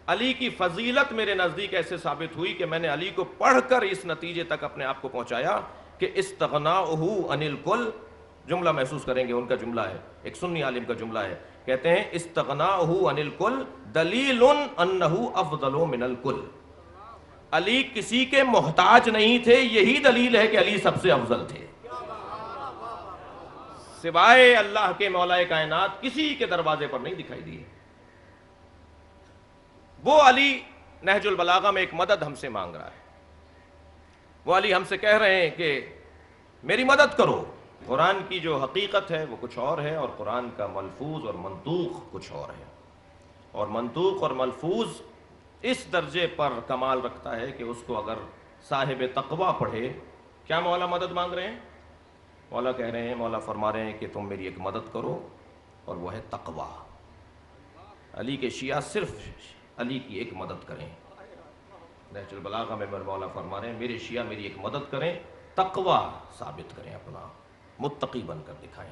علی کی فضیلت میرے نزدیک ایسے ثابت ہوئی کہ میں نے علی کو پڑھ کر اس نتیجے تک اپنے آپ کو پہنچایا کہ استغناؤہ عن الکل، جملہ محسوس کریں گے ان کا جملہ ہے، ایک سنی عالم کا جملہ ہے، کہتے ہیں استغناؤہ عن الکل دلیل انہ افضل من الکل۔ علی کسی کے محتاج نہیں تھے، یہی دلیل ہے کہ علی سب سے افضل تھے۔ سوائے اللہ کے مولا کائنات کسی کے دروازے پر نہیں دکھائی دیے۔ وہ علی نہج البلاغہ میں ایک مدد ہم سے مانگ رہا ہے، وہ علی ہم سے کہہ رہے ہیں کہ میری مدد کرو۔ قرآن کی جو حقیقت ہے وہ کچھ اور ہے، اور قرآن کا ملفوظ اور منطوق کچھ اور ہے، اور منطوق اور ملفوظ اس درجے پر کمال رکھتا ہے کہ اس کو اگر صاحب تقویٰ پڑھے۔ کیا مولا مدد مانگ رہے ہیں؟ مولا کہہ رہے ہیں، مولا فرما رہے ہیں کہ تم میری ایک مدد کرو، اور وہ ہے تقویٰ۔ علی کے شیعہ صرف علی کی ایک مدد کریں۔ نہج البلاغہ میں مولا فرما رہے ہیں میرے شیعہ میری ایک مدد کریں، تقویٰ ثابت کریں، اپنا متقی بن کر دکھائیں۔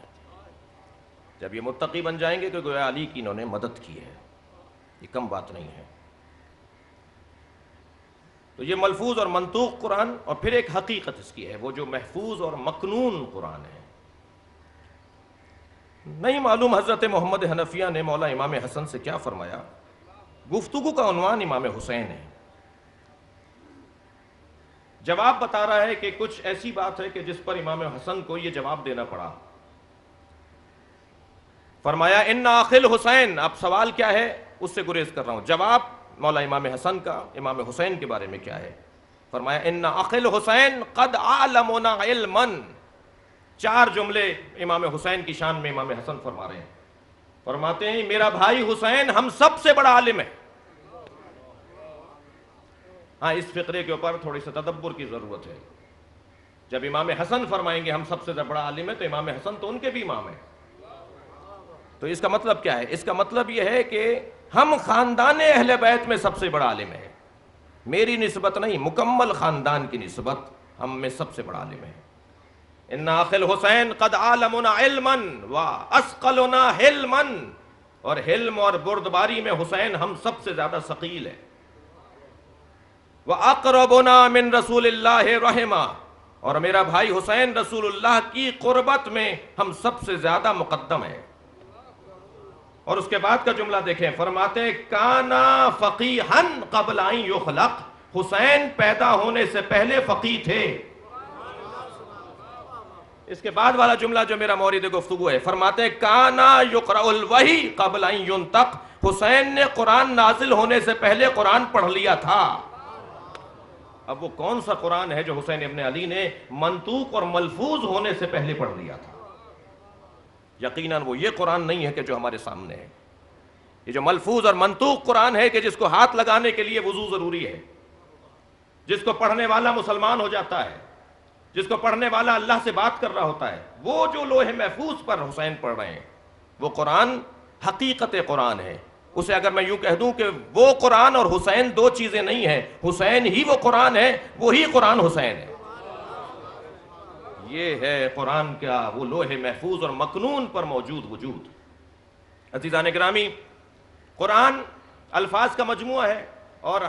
جب یہ متقی بن جائیں گے تو گویا علی کی انہوں نے مدد کی ہے، یہ کم بات نہیں ہے۔ تو یہ ملفوظ اور منطوق قرآن، اور پھر ایک حقیقت اس کی ہے، وہ جو محفوظ اور مکنون قرآن ہے۔ نہیں معلوم حضرت محمد حنفیہ نے مولا امام حسن سے کیا فرمایا. گفتگو کا عنوان امام حسین ہے. جواب بتا رہا ہے کہ کچھ ایسی بات ہے کہ جس پر امام حسن کو یہ جواب دینا پڑا. فرمایا ان آخل حسین. اب سوال کیا ہے اس سے گریز کر رہا ہوں. جواب مولا امام حسن کا امام حسین کے بارے میں کیا ہے. فرمایا ان آخل حسین قد علمنا علما. 4 جملے امام حسین کی شان میں امام حسن فرما رہے ہیں. فرماتے ہیں میرا بھائی حسین ہم سب سے بڑا عالم ہے. ہاں اس فقرے کے اوپر تھوڑی سی تدبر کی ضرورت ہے. جب امام حسن فرمائیں گے ہم سب سے بڑا عالم ہے تو امام حسن تو ان کے بھی امام ہیں. تو اس کا مطلب کیا ہے؟ اس کا مطلب یہ ہے کہ ہم خاندان اہل بیت میں سب سے بڑا عالم ہے. میری نسبت نہیں، مکمل خاندان کی نسبت ہم میں سب سے بڑا عالم ہے. ان آخل حسین قد عالمنا علما واسقلنا حلما. اور حلم اور بردباری میں حسین ہم سب سے زیادہ ثقیل ہے. وَأَقْرَبُنَا مِن رَسُولِ اللَّهِ رَحِمًا. اور میرا بھائی حسین رسول اللہ کی قربت میں ہم سب سے زیادہ مقدم ہے. اور اس کے بعد کا جملہ دیکھیں. فرماتے ہیں کانا فقیحًا قبل ان یخلق. حسین پیدا ہونے سے پہلے فقیہ تھے. اس کے بعد والا جملہ جو میرا مورد گفتگو ہے. فرماتے ہیں کانا یقرأ الوحی قبل ان ینطق. حسین نے قرآن نازل ہونے سے پہلے قرآن پڑھ لیا تھا. اب وہ کون سا قرآن ہے جو حسین ابن علی نے منطوق اور ملفوظ ہونے سے پہلے پڑھ لیا تھا؟ یقیناً وہ یہ قرآن نہیں ہے کہ جو ہمارے سامنے ہے. یہ جو ملفوظ اور منطوق قرآن ہے کہ جس کو ہاتھ لگانے کے لیے وضو ضروری ہے، جس کو پڑھنے والا مسلمان ہو جاتا ہے، جس کو پڑھنے والا اللہ سے بات کر رہا ہوتا ہے، وہ جو لوح محفوظ پر حسین پڑھ رہے ہیں وہ قرآن حقیقت قرآن ہے. اسے اگر میں یوں کہہ دوں کہ وہ قرآن اور حسین 2 چیزیں نہیں ہیں، حسین ہی وہ قرآن ہے، وہی قرآن حسین ہے. یہ ہے قرآن کا وہ لوح محفوظ اور مکنون پر موجود وجود. عزیزان گرامی، قرآن الفاظ کا مجموعہ ہے اور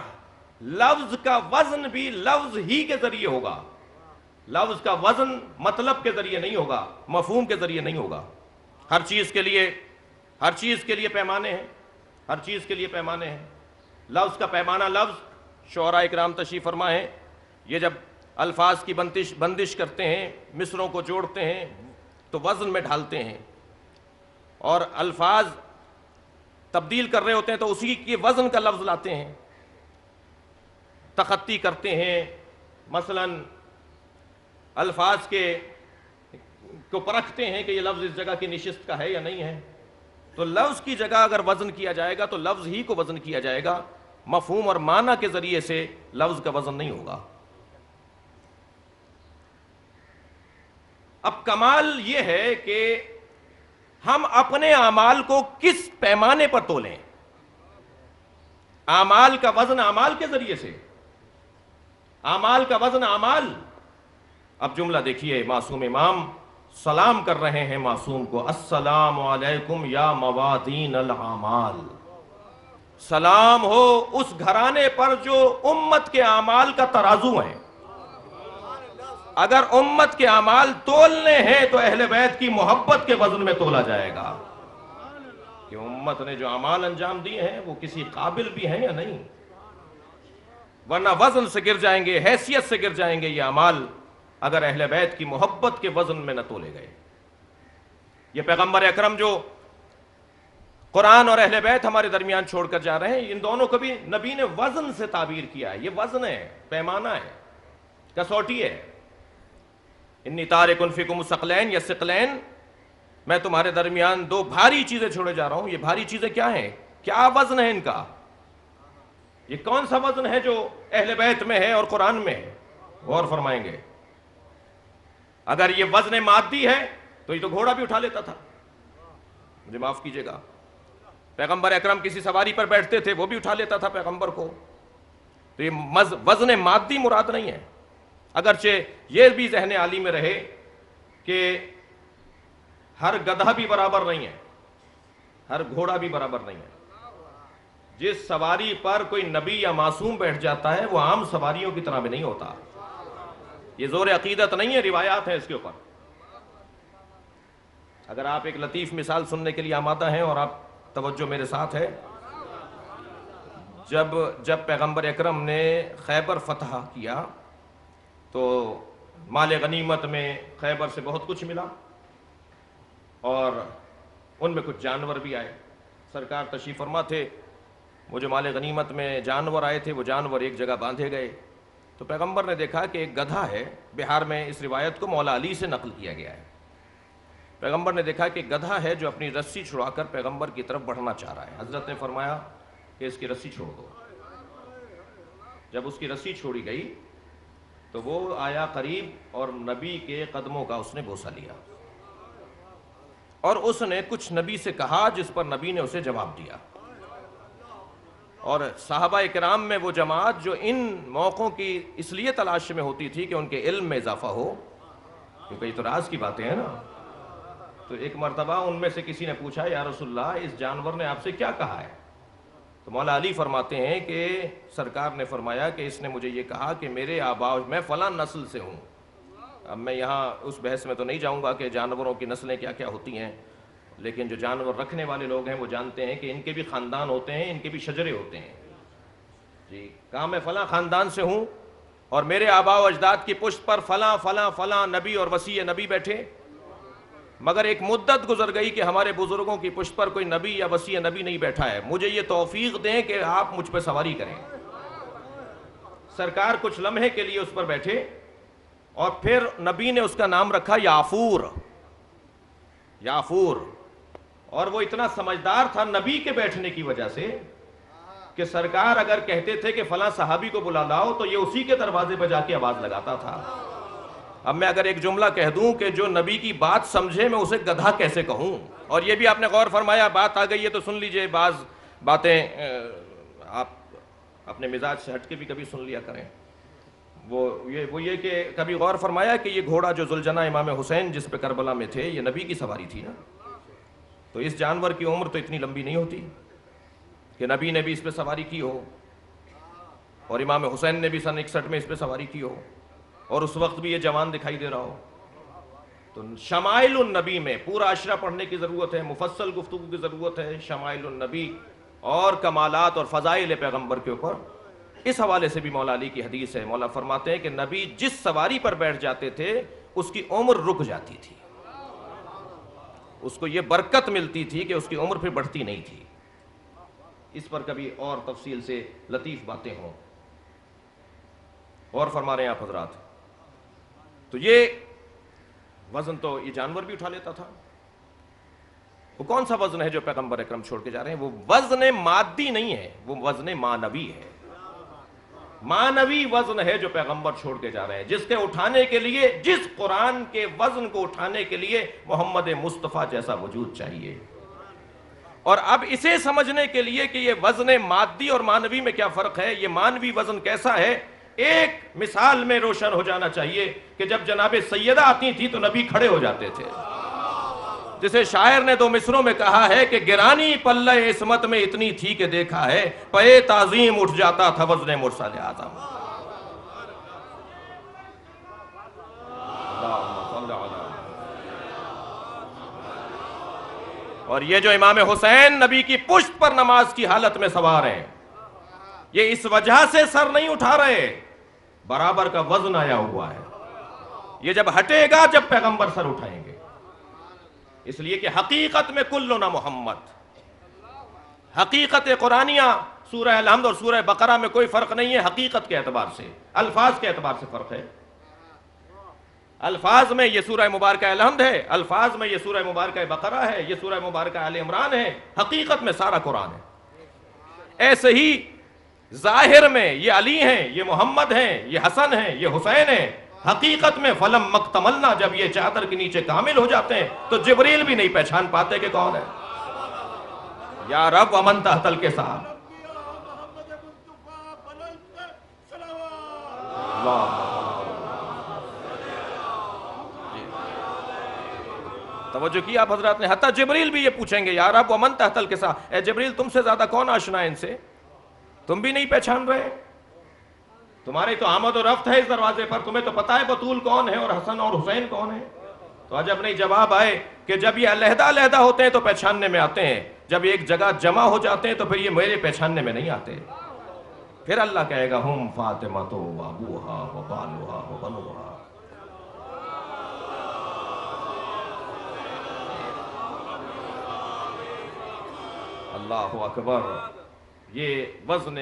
لفظ کا وزن بھی لفظ ہی کے ذریعے ہوگا. لفظ کا وزن مطلب کے ذریعے نہیں ہوگا، مفہوم کے ذریعے نہیں ہوگا. ہر چیز کے لیے پیمانے ہیں. ہر چیز کے لیے پیمانے ہیں. لفظ کا پیمانہ لفظ شعراء اکرام تشریف فرما ہیں. یہ جب الفاظ کی بندش کرتے ہیں، مصروں کو جوڑتے ہیں تو وزن میں ڈھالتے ہیں، اور الفاظ تبدیل کر رہے ہوتے ہیں تو اسی کی وزن کا لفظ لاتے ہیں. تخطی کرتے ہیں، مثلا الفاظ کو پرکھتے ہیں کہ یہ لفظ اس جگہ کی نشست کا ہے یا نہیں ہے. تو لفظ کی جگہ اگر وزن کیا جائے گا تو لفظ ہی کو وزن کیا جائے گا، مفہوم اور معنی کے ذریعے سے لفظ کا وزن نہیں ہوگا. اب کمال یہ ہے کہ ہم اپنے اعمال کو کس پیمانے پر تولیں. اعمال کا وزن اعمال کے ذریعے سے، اعمال کا وزن اعمال. اب جملہ دیکھیے، معصوم امام سلام کر رہے ہیں معصوم کو. السلام علیکم یا موازین الاعمال. سلام ہو اس گھرانے پر جو امت کے اعمال کا ترازو ہے. اگر امت کے اعمال تولنے ہیں تو اہل بیت کی محبت کے وزن میں تولا جائے گا کہ امت نے جو اعمال انجام دیے ہیں وہ کسی قابل بھی ہیں یا نہیں. ورنہ وزن سے گر جائیں گے، حیثیت سے گر جائیں گے یہ اعمال اگر اہل بیت کی محبت کے وزن میں نہ تولے گئے. یہ پیغمبر اکرم جو قرآن اور اہل بیت ہمارے درمیان چھوڑ کر جا رہے ہیں، ان دونوں کو بھی نبی نے وزن سے تعبیر کیا ہے. یہ وزن ہے، پیمانہ ہے، کسوٹی ہے. انی تارک فیکم ثقلین یا ثقلین، میں تمہارے درمیان 2 بھاری چیزیں چھوڑے جا رہا ہوں. یہ بھاری چیزیں کیا ہیں؟ کیا وزن ہے ان کا؟ یہ کون سا وزن ہے جو اہل بیت میں ہے اور قرآن میں ہے؟ غور فرمائیں گے. اگر یہ وزن مادی ہے تو یہ تو گھوڑا بھی اٹھا لیتا تھا. مجھے معاف کیجئے گا، پیغمبر اکرم کسی سواری پر بیٹھتے تھے وہ بھی اٹھا لیتا تھا پیغمبر کو. تو یہ وزن مادی مراد نہیں ہے. اگرچہ یہ بھی ذہن عالی میں رہے کہ ہر گدھا بھی برابر نہیں ہے، ہر گھوڑا بھی برابر نہیں ہے. جس سواری پر کوئی نبی یا معصوم بیٹھ جاتا ہے وہ عام سواریوں کی طرح بھی نہیں ہوتا. یہ زور عقیدت نہیں ہے، روایات ہیں اس کے اوپر. اگر آپ ایک لطیف مثال سننے کے لیے آمادہ ہیں اور آپ توجہ میرے ساتھ ہے، جب پیغمبر اکرم نے خیبر فتح کیا تو مال غنیمت میں خیبر سے بہت کچھ ملا، اور ان میں کچھ جانور بھی آئے۔ سرکار تشریف فرما تھے، وہ جو مال غنیمت میں جانور آئے تھے وہ جانور ایک جگہ باندھے گئے، تو پیغمبر نے دیکھا کہ ایک گدھا ہے۔ بہار میں اس روایت کو مولا علی سے نقل کیا گیا ہے۔ پیغمبر نے دیکھا کہ گدھا ہے جو اپنی رسی چھڑا کر پیغمبر کی طرف بڑھنا چاہ رہا ہے۔ حضرت نے فرمایا کہ اس کی رسی چھوڑ دو۔ جب اس کی رسی چھوڑی گئی تو وہ آیا قریب اور نبی کے قدموں کا اس نے بوسہ لیا، اور اس نے کچھ نبی سے کہا جس پر نبی نے اسے جواب دیا۔ اور صحابہ کرام میں وہ جماعت جو ان موقعوں کی اس لیے تلاش میں ہوتی تھی کہ ان کے علم میں اضافہ ہو، کیونکہ یہ تو راز کی باتیں ہیں نا۔ تو ایک مرتبہ ان میں سے کسی نے پوچھا، یا رسول اللہ اس جانور نے آپ سے کیا کہا ہے؟ تو مولا علی فرماتے ہیں کہ سرکار نے فرمایا کہ اس نے مجھے یہ کہا کہ میرے آبا، میں فلاں نسل سے ہوں۔ اب میں یہاں اس بحث میں تو نہیں جاؤں گا کہ جانوروں کی نسلیں کیا کیا ہوتی ہیں، لیکن جو جانور رکھنے والے لوگ ہیں وہ جانتے ہیں کہ ان کے بھی خاندان ہوتے ہیں، ان کے بھی شجرے ہوتے ہیں۔ جی کہا میں فلاں خاندان سے ہوں اور میرے آبا و اجداد کی پشت پر فلاں فلاں فلاں نبی اور وصی نبی بیٹھے، مگر ایک مدت گزر گئی کہ ہمارے بزرگوں کی پشت پر کوئی نبی یا وصی نبی نہیں بیٹھا ہے، مجھے یہ توفیق دیں کہ آپ مجھ پہ سواری کریں۔ سرکار کچھ لمحے کے لیے اس پر بیٹھے اور پھر نبی نے اس کا نام رکھا یافور۔ یافور، اور وہ اتنا سمجھدار تھا نبی کے بیٹھنے کی وجہ سے کہ سرکار اگر کہتے تھے کہ فلاں صحابی کو بلا لاؤ تو یہ اسی کے دروازے پہ جا کے آواز لگاتا تھا۔ اب میں اگر ایک جملہ کہہ دوں کہ جو نبی کی بات سمجھے میں اسے گدھا کیسے کہوں؟ اور یہ بھی آپ نے غور فرمایا، بات آ گئی ہے تو سن لیجئے، بعض باتیں آپ اپنے مزاج سے ہٹ کے بھی کبھی سن لیا کریں۔ وہ یہ کہ کبھی غور فرمایا کہ یہ گھوڑا جو ذوالجناح امام حسین جس پہ کربلا میں تھے، یہ نبی کی سواری تھی نا، تو اس جانور کی عمر تو اتنی لمبی نہیں ہوتی کہ نبی نے بھی اس پہ سواری کی ہو، اور امام حسین نے بھی سن 61 میں اس پہ سواری کی ہو، اور اس وقت بھی یہ جوان دکھائی دے رہا ہو۔ تو شمائل النبی میں پورا عشرہ پڑھنے کی ضرورت ہے، مفصل گفتگو کی ضرورت ہے شمائل النبی اور کمالات اور فضائل پیغمبر کے اوپر۔ اس حوالے سے بھی مولا علی کی حدیث ہے، مولا فرماتے ہیں کہ نبی جس سواری پر بیٹھ جاتے تھے اس کی عمر رک جاتی تھی، اس کو یہ برکت ملتی تھی کہ اس کی عمر پھر بڑھتی نہیں تھی۔ اس پر کبھی اور تفصیل سے لطیف باتیں ہوں، اور فرما رہے ہیں آپ حضرات۔ تو یہ وزن تو یہ جانور بھی اٹھا لیتا تھا۔ وہ کون سا وزن ہے جو پیغمبر اکرم چھوڑ کے جا رہے ہیں؟ وہ وزن مادی نہیں ہے، وہ وزن معنوی ہے۔ معنوی وزن ہے جو پیغمبر چھوڑ کے جا رہے ہیں، جس کے اٹھانے کے لیے، جس قرآن کے وزن کو اٹھانے کے لیے محمد مصطفیٰ جیسا وجود چاہیے۔ اور اب اسے سمجھنے کے لیے کہ یہ وزن مادی اور معنوی میں کیا فرق ہے، یہ معنوی وزن کیسا ہے، ایک مثال میں روشن ہو جانا چاہیے کہ جب جناب سیدہ آتی تھی تو نبی کھڑے ہو جاتے تھے۔ جسے شاعر نے 2 مصروں میں کہا ہے کہ گرانی پلہ عصمت میں اتنی تھی کہ دیکھا ہے، پے تعظیم اٹھ جاتا تھا وزن مرسل اعظم۔ اور یہ جو امام حسین نبی کی پشت پر نماز کی حالت میں سوار ہیں، یہ اس وجہ سے سر نہیں اٹھا رہے، برابر کا وزن آیا ہوا ہے۔ یہ جب ہٹے گا جب پیغمبر سر اٹھائیں گے، اس لیے کہ حقیقت میں کلنا محمد، حقیقت قرآنیہ سورہ الحمد اور سورہ بقرہ میں کوئی فرق نہیں ہے حقیقت کے اعتبار سے، الفاظ کے اعتبار سے فرق ہے۔ الفاظ میں یہ سورہ مبارکہ الحمد ہے، الفاظ میں یہ سورہ مبارکہ بقرہ ہے، یہ سورہ مبارکہ آل عمران ہے، حقیقت میں سارا قرآن ہے۔ ایسے ہی ظاہر میں یہ علی ہیں، یہ محمد ہیں، یہ حسن ہیں، یہ حسین ہیں، حقیقت میں فلم مکتملنا، جب یہ چادر کے نیچے کامل ہو جاتے ہیں تو جبریل بھی نہیں پہچان پاتے کہ کون ہے۔ یا رب ومن تحت الکساء، توجہ کی آپ حضرات نے، حتیٰ جبریل بھی یہ پوچھیں گے یا رب ومن تحت الکساء، اے جبریل تم سے زیادہ کون آشنا ہے ان سے، تم بھی نہیں پہچان رہے، تمہاری تو آمد و رفت ہے اس دروازے پر، تمہیں تو پتہ ہے بطول کون ہے اور حسن اور حسین کون ہے۔ تو عجب نہیں جواب آئے کہ جب یہ علیحدہ علیحدہ ہوتے ہیں تو پہچاننے میں آتے ہیں، جب ایک جگہ جمع ہو جاتے ہیں تو پھر یہ میرے پہچاننے میں نہیں آتے۔ پھر اللہ کہے گا ہم فاطمہ تو وابوہا وبالوہا وبنوہا۔ اللہ اکبر۔ یہ وزن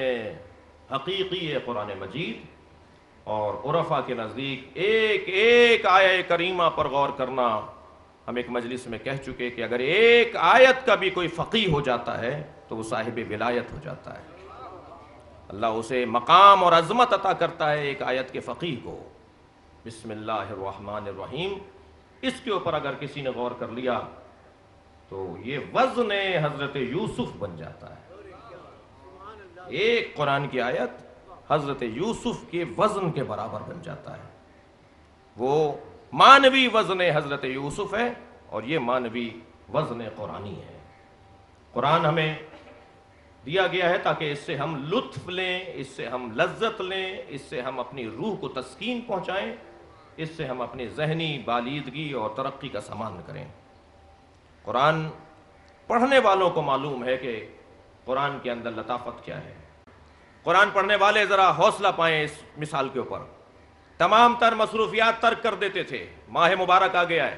حقیقی ہے قرآن مجید، اور عرفا کے نزدیک ایک ایک آیہ کریمہ پر غور کرنا، ہم ایک مجلس میں کہہ چکے کہ اگر ایک آیت کا بھی کوئی فقیہ ہو جاتا ہے تو وہ صاحب ولایت ہو جاتا ہے۔ اللہ اسے مقام اور عظمت عطا کرتا ہے ایک آیت کے فقیہ کو۔ بسم اللہ الرحمن الرحیم، اس کے اوپر اگر کسی نے غور کر لیا تو یہ وزن حضرت یوسف بن جاتا ہے۔ ایک قرآن کی آیت حضرت یوسف کے وزن کے برابر بن جاتا ہے۔ وہ مانوی وزن حضرت یوسف ہے اور یہ مانوی وزن قرآنی ہے۔ قرآن ہمیں دیا گیا ہے تاکہ اس سے ہم لطف لیں، اس سے ہم لذت لیں، اس سے ہم اپنی روح کو تسکین پہنچائیں، اس سے ہم اپنی ذہنی بالیدگی اور ترقی کا سامان کریں۔ قرآن پڑھنے والوں کو معلوم ہے کہ قرآن کے اندر لطافت کیا ہے۔ قرآن پڑھنے والے ذرا حوصلہ پائیں اس مثال کے اوپر۔ تمام تر مصروفیات ترک کر دیتے تھے، ماہ مبارک آ گیا ہے،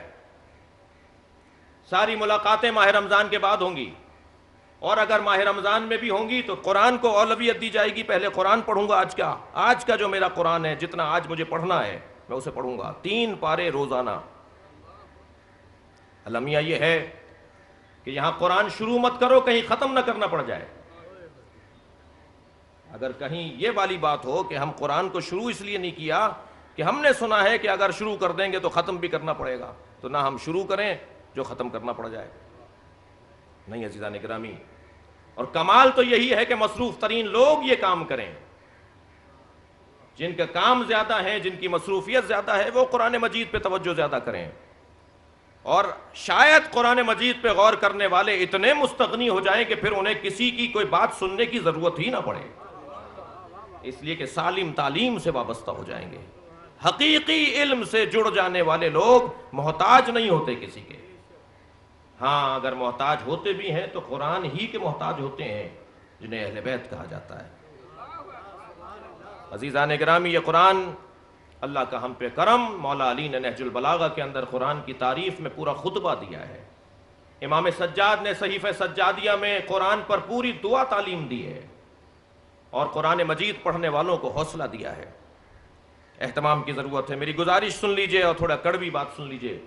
ساری ملاقاتیں ماہ رمضان کے بعد ہوں گی، اور اگر ماہ رمضان میں بھی ہوں گی تو قرآن کو اولویت دی جائے گی، پہلے قرآن پڑھوں گا آج کا جو میرا قرآن ہے، جتنا آج مجھے پڑھنا ہے میں اسے پڑھوں گا، 3 پارے روزانہ۔ المیہ یہ ہے کہ یہاں قرآن شروع مت کرو کہیں ختم نہ کرنا پڑ جائے۔ اگر کہیں یہ والی بات ہو کہ ہم قرآن کو شروع اس لیے نہیں کیا کہ ہم نے سنا ہے کہ اگر شروع کر دیں گے تو ختم بھی کرنا پڑے گا، تو نہ ہم شروع کریں جو ختم کرنا پڑ جائے۔ نہیں عزیزان گرامی، اور کمال تو یہی ہے کہ مصروف ترین لوگ یہ کام کریں، جن کا کام زیادہ ہے، جن کی مصروفیت زیادہ ہے، وہ قرآن مجید پہ توجہ زیادہ کریں، اور شاید قرآن مجید پہ غور کرنے والے اتنے مستغنی ہو جائیں کہ پھر انہیں کسی کی کوئی بات سننے کی ضرورت ہی نہ پڑے، اس لیے کہ سالم تعلیم سے وابستہ ہو جائیں گے۔ حقیقی علم سے جڑ جانے والے لوگ محتاج نہیں ہوتے کسی کے، ہاں اگر محتاج ہوتے بھی ہیں تو قرآن ہی کے محتاج ہوتے ہیں جنہیں اہل بیت کہا جاتا ہے۔ عزیزان گرامی، یہ قرآن اللہ کا ہم پہ کرم، مولا علی نے نہج البلاغہ کے اندر قرآن کی تعریف میں پورا خطبہ دیا ہے۔ امام سجاد نے صحیفہ سجادیہ میں قرآن پر پوری دعا تعلیم دی ہے، اور قرآن مجید پڑھنے والوں کو حوصلہ دیا ہے۔ اہتمام کی ضرورت ہے۔ میری گزارش سن لیجئے اور تھوڑا کڑوی بات سن لیجئے۔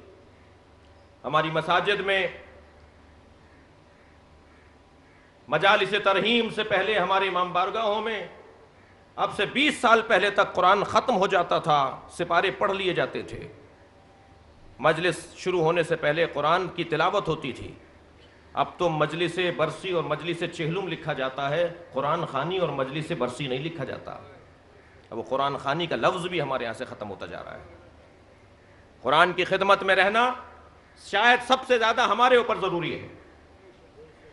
ہماری مساجد میں مجالس ترحیم سے پہلے ہمارے امام بارگاہوں میں اب سے 20 سال پہلے تک قرآن ختم ہو جاتا تھا، سپارے پڑھ لیے جاتے تھے، مجلس شروع ہونے سے پہلے قرآن کی تلاوت ہوتی تھی۔ اب تو مجلس برسی اور مجلس چہلم لکھا جاتا ہے، قرآن خوانی اور مجلس برسی نہیں لکھا جاتا۔ اب وہ قرآن خوانی کا لفظ بھی ہمارے یہاں سے ختم ہوتا جا رہا ہے۔ قرآن کی خدمت میں رہنا شاید سب سے زیادہ ہمارے اوپر ضروری ہے،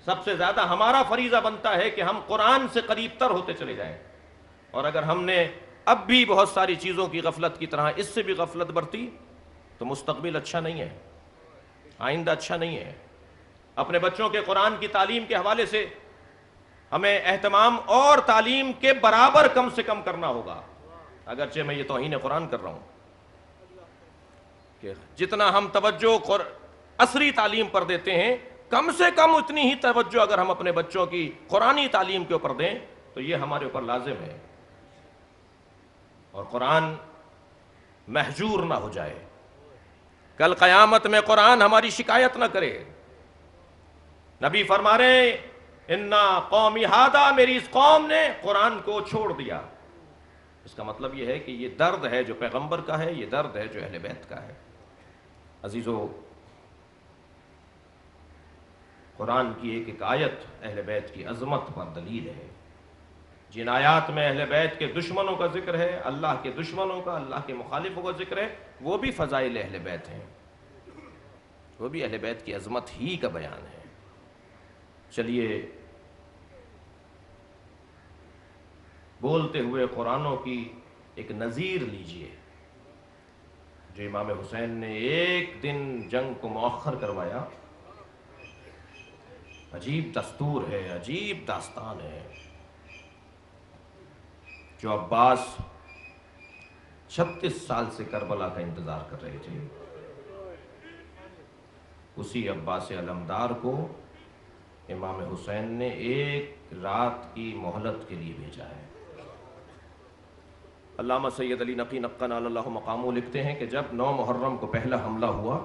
سب سے زیادہ ہمارا فریضہ بنتا ہے کہ ہم قرآن سے قریب تر ہوتے چلے جائیں، اور اگر ہم نے اب بھی بہت ساری چیزوں کی غفلت کی طرح اس سے بھی غفلت برتی تو مستقبل اچھا نہیں ہے، آئندہ اچھا نہیں ہے۔ اپنے بچوں کے قرآن کی تعلیم کے حوالے سے ہمیں اہتمام اور تعلیم کے برابر کم سے کم کرنا ہوگا، اگرچہ میں یہ توہین قرآن کر رہا ہوں کہ جتنا ہم توجہ عصری تعلیم پر دیتے ہیں، کم سے کم اتنی ہی توجہ اگر ہم اپنے بچوں کی قرآنی تعلیم کے اوپر دیں تو یہ ہمارے اوپر لازم ہے، اور قرآن محجور نہ ہو جائے، کل قیامت میں قرآن ہماری شکایت نہ کرے۔ نبی فرما رہے ہیں انا قومی ھذا، میری اس قوم نے قرآن کو چھوڑ دیا۔ اس کا مطلب یہ ہے کہ یہ درد ہے جو پیغمبر کا ہے، یہ درد ہے جو اہل بیت کا ہے۔ عزیزو، قرآن کی ایک ایک آیت اہل بیت کی عظمت پر دلیل ہے۔ جن آیات میں اہل بیت کے دشمنوں کا ذکر ہے، اللہ کے دشمنوں کا، اللہ کے مخالفوں کا ذکر ہے، وہ بھی فضائل اہل بیت ہیں، وہ بھی اہل بیت کی عظمت ہی کا بیان ہے۔ چلیے بولتے ہوئے قرآنوں کی ایک نظیر لیجئے۔ جو امام حسین نے ایک دن جنگ کو مؤخر کروایا، عجیب دستور ہے، عجیب داستان ہے۔ جو عباس 36 سال سے کربلا کا انتظار کر رہے تھے، اسی عباس علمدار کو امام حسین نے ایک رات کی مہلت کے لیے بھیجا ہے۔ علامہ سید علی نقی نقّن اللہ مقامہ لکھتے ہیں کہ جب 9 محرم کو پہلا حملہ ہوا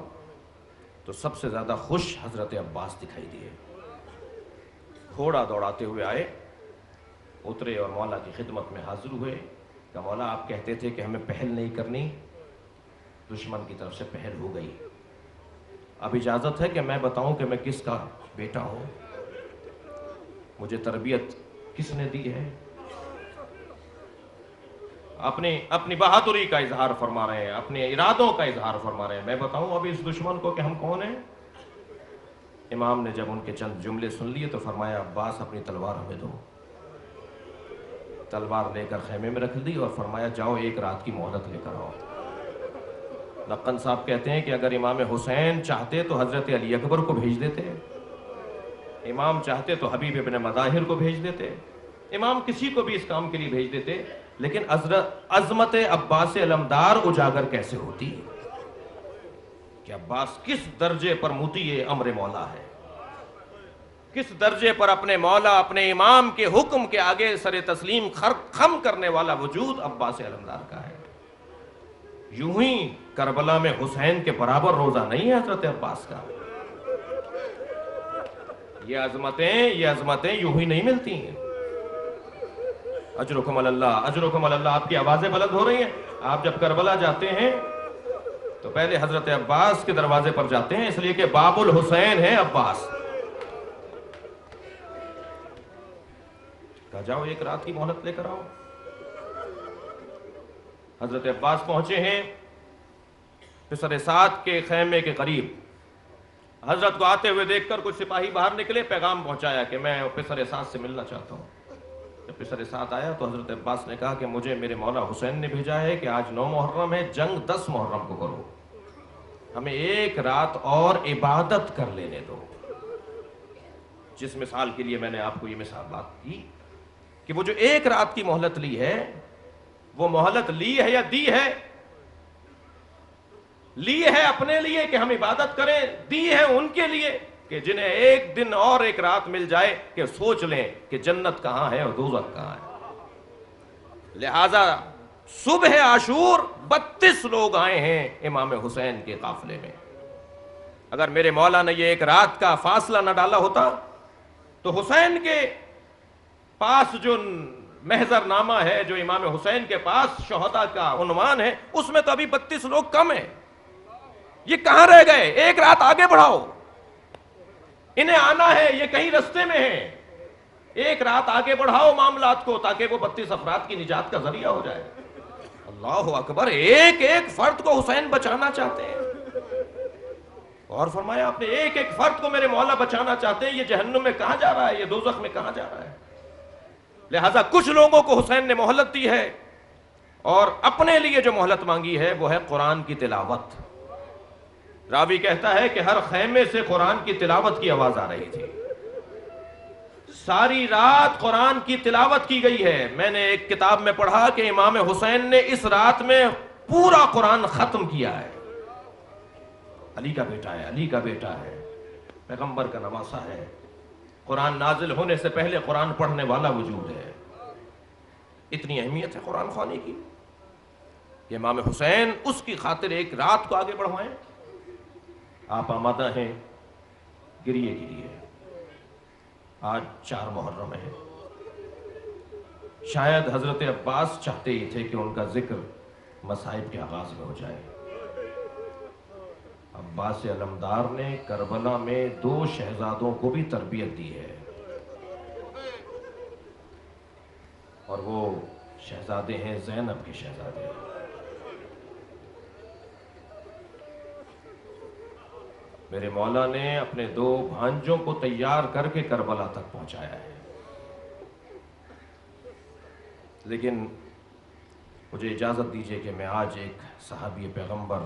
تو سب سے زیادہ خوش حضرت عباس دکھائی دیے۔ گھوڑا دوڑاتے ہوئے آئے، اترے اور مولا کی خدمت میں حاضر ہوئے کہ مولا آپ کہتے تھے کہ ہمیں پہل نہیں کرنی، دشمن کی طرف سے پہل ہو گئی، اب اجازت ہے کہ میں بتاؤں کہ میں کس کا بیٹا ہوں، مجھے تربیت کس نے دی ہے۔ اپنی بہادری کا اظہار فرما رہے ہیں، اپنے ارادوں کا اظہار فرما رہے ہیں۔ میں بتاؤں ابھی اس دشمن کو کہ ہم کون ہیں؟ امام نے جب ان کے چند جملے سن لیے تو فرمایا عباس اپنی تلوار ہمیں دو۔ تلوار لے کر خیمے میں رکھ دی اور فرمایا جاؤ ایک رات کی مہلت لے کر آؤ۔ نقّن صاحب کہتے ہیں کہ اگر امام حسین چاہتے تو حضرت علی اکبر کو بھیج دیتے، امام چاہتے تو حبیب ابن مظاہر کو بھیج دیتے، امام کسی کو بھی اس کام کے لیے بھیج دیتے، لیکن عظمت عباس علمدار اجاگر کیسے ہوتی کہ عباس کس درجے پر مطیع امر مولا ہے، کس درجے پر اپنے مولا اپنے امام کے حکم کے آگے سر تسلیم خم کرنے والا وجود عباس علمدار کا ہے۔ یوں ہی کربلا میں حسین کے برابر روزہ نہیں ہے حضرت عباس کا۔ یہ عظمتیں یوں ہی نہیں ملتی ہیں۔ اجرکم اللہ، اجرکم اللہ، آپ کی آوازیں بلند ہو رہی ہیں۔ آپ جب کربلا جاتے ہیں تو پہلے حضرت عباس کے دروازے پر جاتے ہیں، اس لیے کہ باب الحسین ہے عباس۔ کہا جاؤ ایک رات کی مہلت لے کر آؤ۔ حضرت عباس پہنچے ہیں پسر سعد کے خیمے کے قریب۔ حضرت کو آتے ہوئے دیکھ کر کچھ سپاہی باہر نکلے، پیغام پہنچایا کہ میں پسر سعد سے ملنا چاہتا ہوں۔ جب پسر سعد آیا تو حضرت عباس نے کہا کہ مجھے میرے مولا حسین نے بھیجا ہے کہ آج 9 محرم ہے، جنگ 10 محرم کو کرو، ہمیں ایک رات اور عبادت کر لینے دو۔ جس مثال کے لیے میں نے آپ کو یہ مثال بات کی کہ وہ جو ایک رات کی مہلت لی ہے، وہ مہلت لی ہے یا دی ہے؟ لی ہے اپنے لیے کہ ہم عبادت کریں، دی ہے ان کے لیے کہ جنہیں ایک دن اور ایک رات مل جائے کہ سوچ لیں کہ جنت کہاں ہے اور دوزخ کہاں ہے۔ لہذا صبح عاشور 32 لوگ آئے ہیں امام حسین کے قافلے میں۔ اگر میرے مولا نے یہ ایک رات کا فاصلہ نہ ڈالا ہوتا تو حسین کے پاس جو محضر نامہ ہے، جو امام حسین کے پاس شہداء کا عنوان ہے، اس میں تو ابھی 32 لوگ کم ہیں۔ یہ کہاں رہ گئے؟ ایک رات آگے بڑھاؤ، انہیں آنا ہے، یہ کہیں رستے میں ہے، ایک رات آگے بڑھاؤ معاملات کو تاکہ وہ 32 افراد کی نجات کا ذریعہ ہو جائے۔ اللہ اکبر، ایک ایک فرد کو حسین بچانا چاہتے ہیں۔ اور فرمایا آپ نے ایک ایک فرد کو میرے مولا بچانا چاہتے ہیں، یہ جہنم میں کہاں جا رہا ہے، یہ دوزخ میں کہاں جا رہا ہے۔ لہذا کچھ لوگوں کو حسین نے مہلت دی ہے، اور اپنے لیے جو مہلت مانگی ہے وہ ہے قرآن کی تلاوت۔ راوی کہتا ہے کہ ہر خیمے سے قرآن کی تلاوت کی آواز آ رہی تھی، ساری رات قرآن کی تلاوت کی گئی ہے۔ میں نے ایک کتاب میں پڑھا کہ امام حسین نے اس رات میں پورا قرآن ختم کیا ہے۔ علی کا بیٹا ہے، علی کا بیٹا ہے، پیغمبر کا نواسا ہے، قرآن نازل ہونے سے پہلے قرآن پڑھنے والا وجود ہے۔ اتنی اہمیت ہے قرآن خوانی کی کہ امام حسین اس کی خاطر ایک رات کو آگے بڑھوائیں۔ آپ آمادہ ہیں گریے کے لیے؟ آج 4 محرم ہے۔ شاید حضرت عباس چاہتے ہی تھے کہ ان کا ذکر مصائب کے آغاز میں ہو جائے۔ عباس علمدار نے کربلا میں 2 شہزادوں کو بھی تربیت دی ہے، اور وہ شہزادے ہیں زینب کے شہزادے۔ میرے مولا نے اپنے 2 بھانجوں کو تیار کر کے کربلا تک پہنچایا ہے، لیکن مجھے اجازت دیجیے کہ میں آج ایک صحابی پیغمبر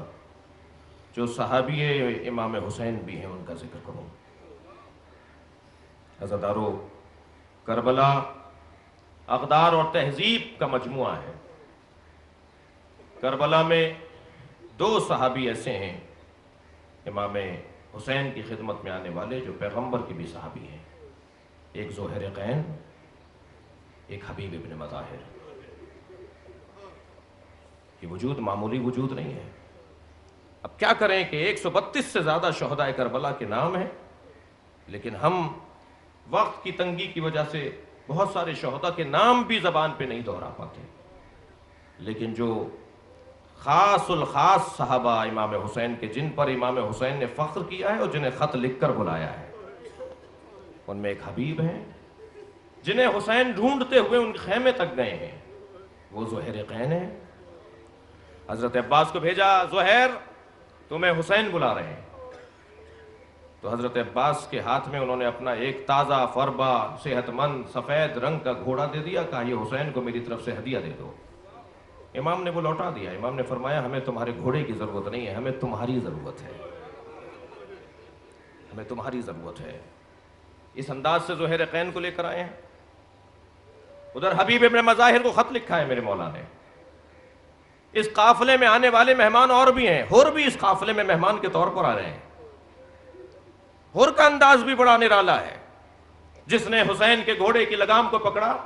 جو صحابی امام حسین بھی ہیں ان کا ذکر کروں۔ عزادارو، کربلا اقدار اور تہذیب کا مجموعہ ہے۔ کربلا میں دو صحابی ایسے ہیں امام حسین کی خدمت میں آنے والے جو پیغمبر کے بھی صحابی ہیں، ایک ذوالحریقین، ایک حبیب ابن مظاہر۔ یہ وجود معمولی وجود نہیں ہے۔ اب کیا کریں کہ 132 سے زیادہ شہدائے کربلا کے نام ہیں، لیکن ہم وقت کی تنگی کی وجہ سے بہت سارے شہداء کے نام بھی زبان پہ نہیں دہرا پاتے، لیکن جو خاص الخاص صحابہ امام حسین کے جن پر امام حسین نے فخر کیا ہے اور جنہیں خط لکھ کر بلایا ہے، ان میں ایک حبیب ہیں جنہیں حسین ڈھونڈتے ہوئے ان خیمے تک گئے ہیں، وہ ذوالحریقین ہیں۔ حضرت عباس کو بھیجا، زہیر تمہیں حسین بلا رہے ہیں۔ تو حضرت عباس کے ہاتھ میں انہوں نے اپنا ایک تازہ فربا صحت مند سفید رنگ کا گھوڑا دے دیا، کہا یہ حسین کو میری طرف سے ہدیہ دے دو۔ امام نے وہ لوٹا دیا۔ امام نے فرمایا ہمیں تمہارے گھوڑے کی ضرورت نہیں ہے، ہمیں تمہاری ضرورت ہے، ہمیں تمہاری ضرورت ہے۔ اس انداز سے ذوالحریقین کو لے کر آئے ہیں۔ ادھر حبیب ابن مظاہر کو خط لکھا ہے میرے مولا نے۔ اس قافلے میں آنے والے مہمان اور بھی ہیں، حر بھی اس قافلے میں مہمان کے طور پر آ رہے ہیں۔ حر کا انداز بھی بڑا نرالا ہے۔ جس نے حسین کے گھوڑے کی لگام کو پکڑا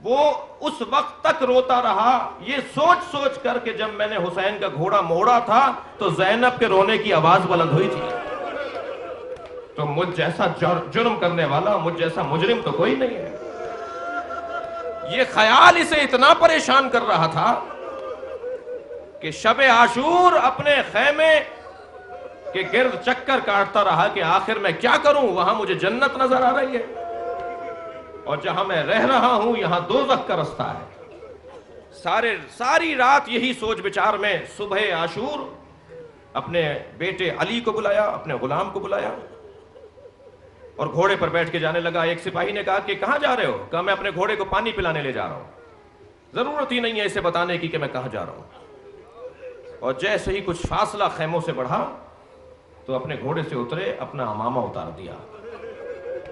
وہ اس وقت تک روتا رہا، یہ سوچ سوچ کر کہ جب میں نے حسین کا گھوڑا موڑا تھا تو زینب کے رونے کی آواز بلند ہوئی تھی۔ تو مجھ جیسا جرم کرنے والا، مجھ جیسا مجرم تو کوئی نہیں ہے۔ یہ خیال اسے اتنا پریشان کر رہا تھا کہ شب عاشور اپنے خیمے کے گرد چکر کاٹتا رہا کہ آخر میں کیا کروں، وہاں مجھے جنت نظر آ رہی ہے اور جہاں میں رہ رہا ہوں یہاں دوزخ کا رستہ ہے۔ ساری رات یہی سوچ بچار میں صبح عاشور اپنے بیٹے علی کو بلایا، اپنے غلام کو بلایا اور گھوڑے پر بیٹھ کے جانے لگا۔ ایک سپاہی نے کہا کہ کہاں جا رہے ہو؟ کہا میں اپنے گھوڑے کو پانی پلانے لے جا رہا ہوں۔ ضرورت ہی نہیں ہے اسے بتانے کی کہ میں کہاں جا رہا ہوں۔ اور جیسے ہی کچھ فاصلہ خیموں سے بڑھا تو اپنے گھوڑے سے اترے، اپنا امامہ اتار دیا،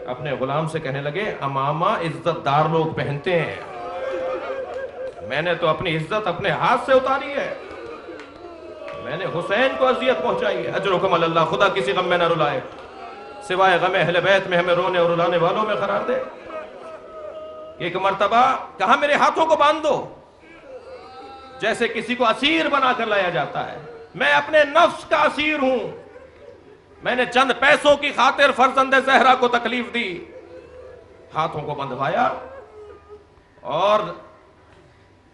اپنے غلام سے کہنے لگے امامہ عزت دار لوگ پہنتے ہیں، میں نے تو اپنی عزت اپنے ہاتھ سے اتاری ہے، میں نے حسین کو اذیت پہنچائی ہے۔ اجرکم اللہ، خدا کسی غم میں نہ رلائے، سوائے غم اہل بیت میں ہمیں رونے اور رلانے والوں میں قرار دے۔ ایک مرتبہ کہا میرے ہاتھوں کو باندھ دو، جیسے کسی کو اسیر بنا کر لایا جاتا ہے۔ میں اپنے نفس کا اسیر ہوں، میں نے چند پیسوں کی خاطر فرزند زہرا کو تکلیف دی۔ ہاتھوں کو بندھوایا اور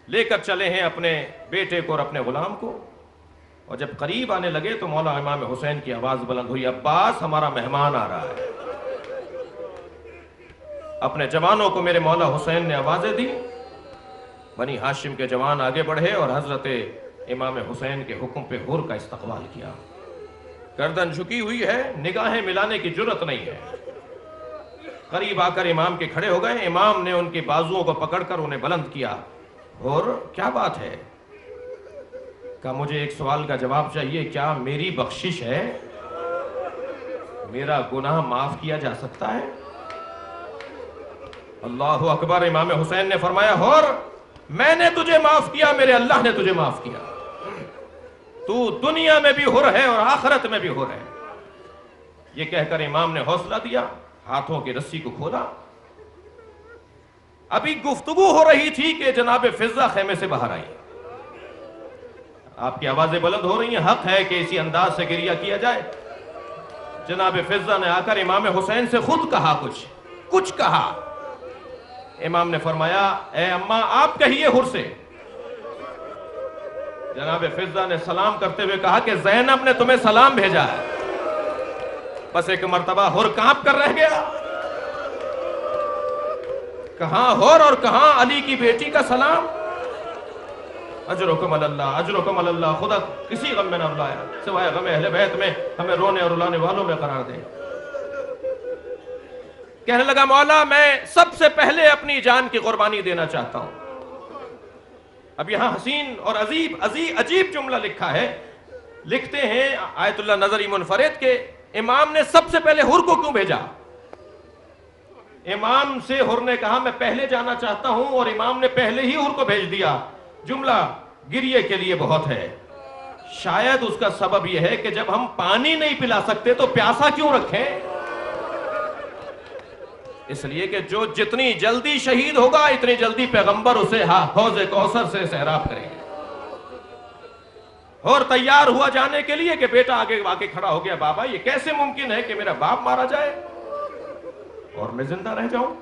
لے کر چلے ہیں اپنے بیٹے کو اور اپنے غلام کو۔ اور جب قریب آنے لگے تو مولا امام حسین کی آواز بلند ہوئی، عباس ہمارا مہمان آ رہا ہے۔ اپنے جوانوں کو میرے مولا حسین نے آوازیں دی، بنی ہاشم کے جوان آگے بڑھے اور حضرت امام حسین کے حکم پہ حر کا استقبال کیا۔ گردن جھکی ہوئی ہے، نگاہیں ملانے کی جرت نہیں ہے۔ قریب آ کر امام کے کھڑے ہو گئے۔ امام نے ان کے بازوؤں کو پکڑ کر انہیں بلند کیا۔ حر کیا بات ہے؟ کہا مجھے ایک سوال کا جواب چاہیے، کیا میری بخشش ہے؟ میرا گناہ معاف کیا جا سکتا ہے؟ اللہ اکبر۔ امام حسین نے فرمایا حر میں نے تجھے معاف کیا، میرے اللہ نے تجھے معاف کیا، تو دنیا میں بھی حر ہے اور آخرت میں بھی حر ہے۔ یہ کہہ کر امام نے حوصلہ دیا، ہاتھوں کی رسی کو کھولا۔ ابھی گفتگو ہو رہی تھی کہ جناب فضہ خیمے سے باہر آئی۔ آپ کی آوازیں بلند ہو رہی ہیں، حق ہے کہ اسی انداز سے گریہ کیا جائے۔ جناب فضہ نے آ کر امام حسین سے خود کہا، کچھ کہا۔ امام نے فرمایا اے اماں آپ کہیے حر سے۔ جناب فضہ نے سلام کرتے ہوئے کہا کہ زینب نے تمہیں سلام بھیجا ہے۔ بس ایک مرتبہ حر کانپ کر رہ گیا، کہاں حر اور کہاں علی کی بیٹی کا سلام۔ اجرکم اللہ، اجرکم اللہ، خدا کسی غم میں نہ رلایا، سوائے غم اہل بیت میں ہمیں رونے اور رلانے والوں میں قرار دے۔ کہنے لگا مولا میں سب سے پہلے اپنی جان کی قربانی دینا چاہتا ہوں۔ اب یہاں حسین اور عجیب جملہ لکھا ہے، لکھتے ہیں آیت اللہ نظری منفرد کے امام نے سب سے پہلے حر کو کیوں بھیجا؟ امام سے حر نے کہا میں پہلے جانا چاہتا ہوں، اور امام نے پہلے ہی حر کو بھیج دیا۔ جملہ گریے کے لیے بہت ہے۔ شاید اس کا سبب یہ ہے کہ جب ہم پانی نہیں پلا سکتے تو پیاسا کیوں رکھیں؟ اس لیے کہ جو جتنی جلدی شہید ہوگا اتنی جلدی پیغمبر اسے حوض کوثر سے سیراب کریں گے۔ اور تیار ہوا جانے کے لیے کہ بیٹا آگے کھڑا ہو گیا، بابا یہ کیسے ممکن ہے کہ میرا باپ مارا جائے اور میں زندہ رہ جاؤں؟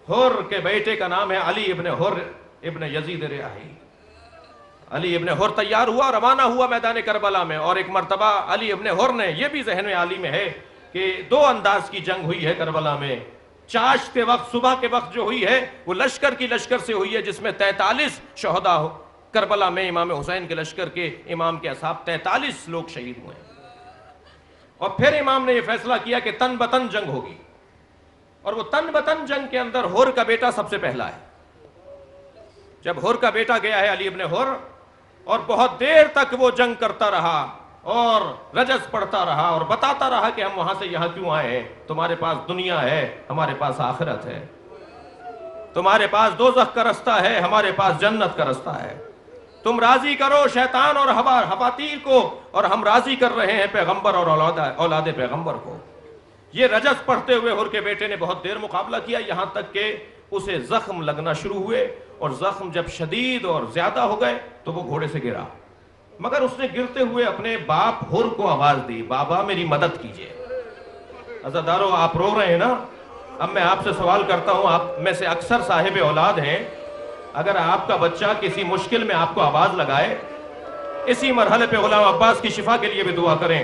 حر کے بیٹے کا نام ہے علی ابن حر ابن یزید ریاحی۔ علی ابن حر تیار ہوا، روانہ ہوا میدان کربلا میں، اور ایک مرتبہ علی ابن حر نے، یہ بھی ذہن میں عالی میں ہے کہ دو انداز کی جنگ ہوئی ہے کربلا میں۔ چاشت کے وقت، صبح کے وقت جو ہوئی ہے وہ لشکر کی لشکر سے ہوئی ہے، جس میں 43 شہداء ہو کربلا میں، امام حسین کے لشکر کے امام کے اصحاب 43 لوگ شہید ہوئے ہیں۔ اور پھر امام نے یہ فیصلہ کیا کہ تن بتن جنگ ہوگی، اور وہ تن بتن جنگ کے اندر حر کا بیٹا سب سے پہلا ہے۔ جب حر کا بیٹا گیا ہے علی ابن حر، اور بہت دیر تک وہ جنگ کرتا رہا اور رجز پڑھتا رہا اور بتاتا رہا کہ ہم وہاں سے یہاں کیوں آئے ہیں، تمہارے پاس دنیا ہے، ہمارے پاس آخرت ہے، تمہارے پاس دوزخ کا رستہ ہے، ہمارے پاس جنت کا رستہ ہے، تم راضی کرو شیطان اور حواتیر کو، اور ہم راضی کر رہے ہیں پیغمبر اور اولاد پیغمبر کو۔ یہ رجز پڑھتے ہوئے حر کے بیٹے نے بہت دیر مقابلہ کیا، یہاں تک کہ اسے زخم لگنا شروع ہوئے، اور زخم جب شدید اور زیادہ ہو گئے تو وہ گھوڑے سے گرا، مگر اس نے گرتے ہوئے اپنے باپ حر کو آواز دی، بابا میری مدد کیجئے۔ عزادارو آپ رو رہے ہیں نا؟ اب میں آپ سے سوال کرتا ہوں، آپ میں سے اکثر صاحب اولاد ہیں، اگر آپ کا بچہ کسی مشکل میں آپ کو آواز لگائے، اسی مرحلے پہ غلام عباس کی شفا کے لیے بھی دعا کریں،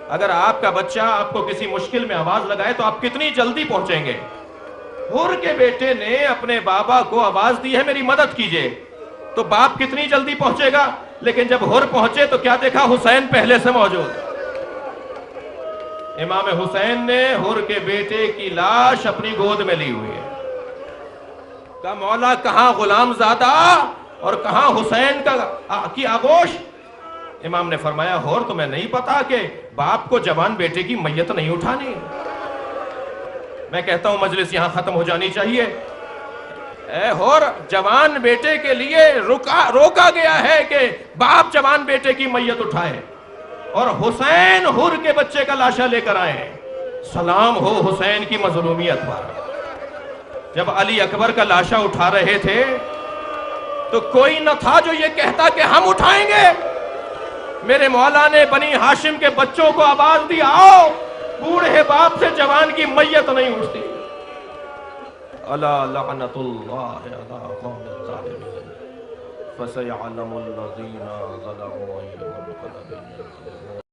اگر آپ کا بچہ آپ کو کسی مشکل میں آواز لگائے تو آپ کتنی جلدی پہنچیں گے؟ حر کے بیٹے نے اپنے بابا کو آواز دی ہے میری مدد کیجئے، تو باپ کتنی جلدی پہنچے گا؟ لیکن جب حر پہنچے تو کیا دیکھا؟ حسین پہلے سے موجود۔ امام حسین نے حر کے بیٹے کی لاش اپنی گود میں لی ہوئی ہے۔ کہا مولا کہاں غلام زادہ اور کہاں حسین کی آغوش؟ امام نے فرمایا حر تمہیں نہیں پتا کہ باپ کو جوان بیٹے کی میت نہیں اٹھانی؟ میں کہتا ہوں مجلس یہاں ختم ہو جانی چاہیے۔ اے حر، جوان بیٹے کے لیے روکا گیا ہے کہ باپ جوان بیٹے کی میت اٹھائے، اور حسین حر کے بچے کا لاشا لے کر آئے۔ سلام ہو حسین کی مظلومیت پر۔ جب علی اکبر کا لاشا اٹھا رہے تھے تو کوئی نہ تھا جو یہ کہتا کہ ہم اٹھائیں گے۔ میرے مولا نے بنی ہاشم کے بچوں کو آواز دی، آؤ، بوڑھے باپ سے جوان کی میت نہیں اٹھتی۔ الا لعنت اللہ علی قوم الظالمین فسیعلم الذین ظلموا ای منقلب ینقلبون۔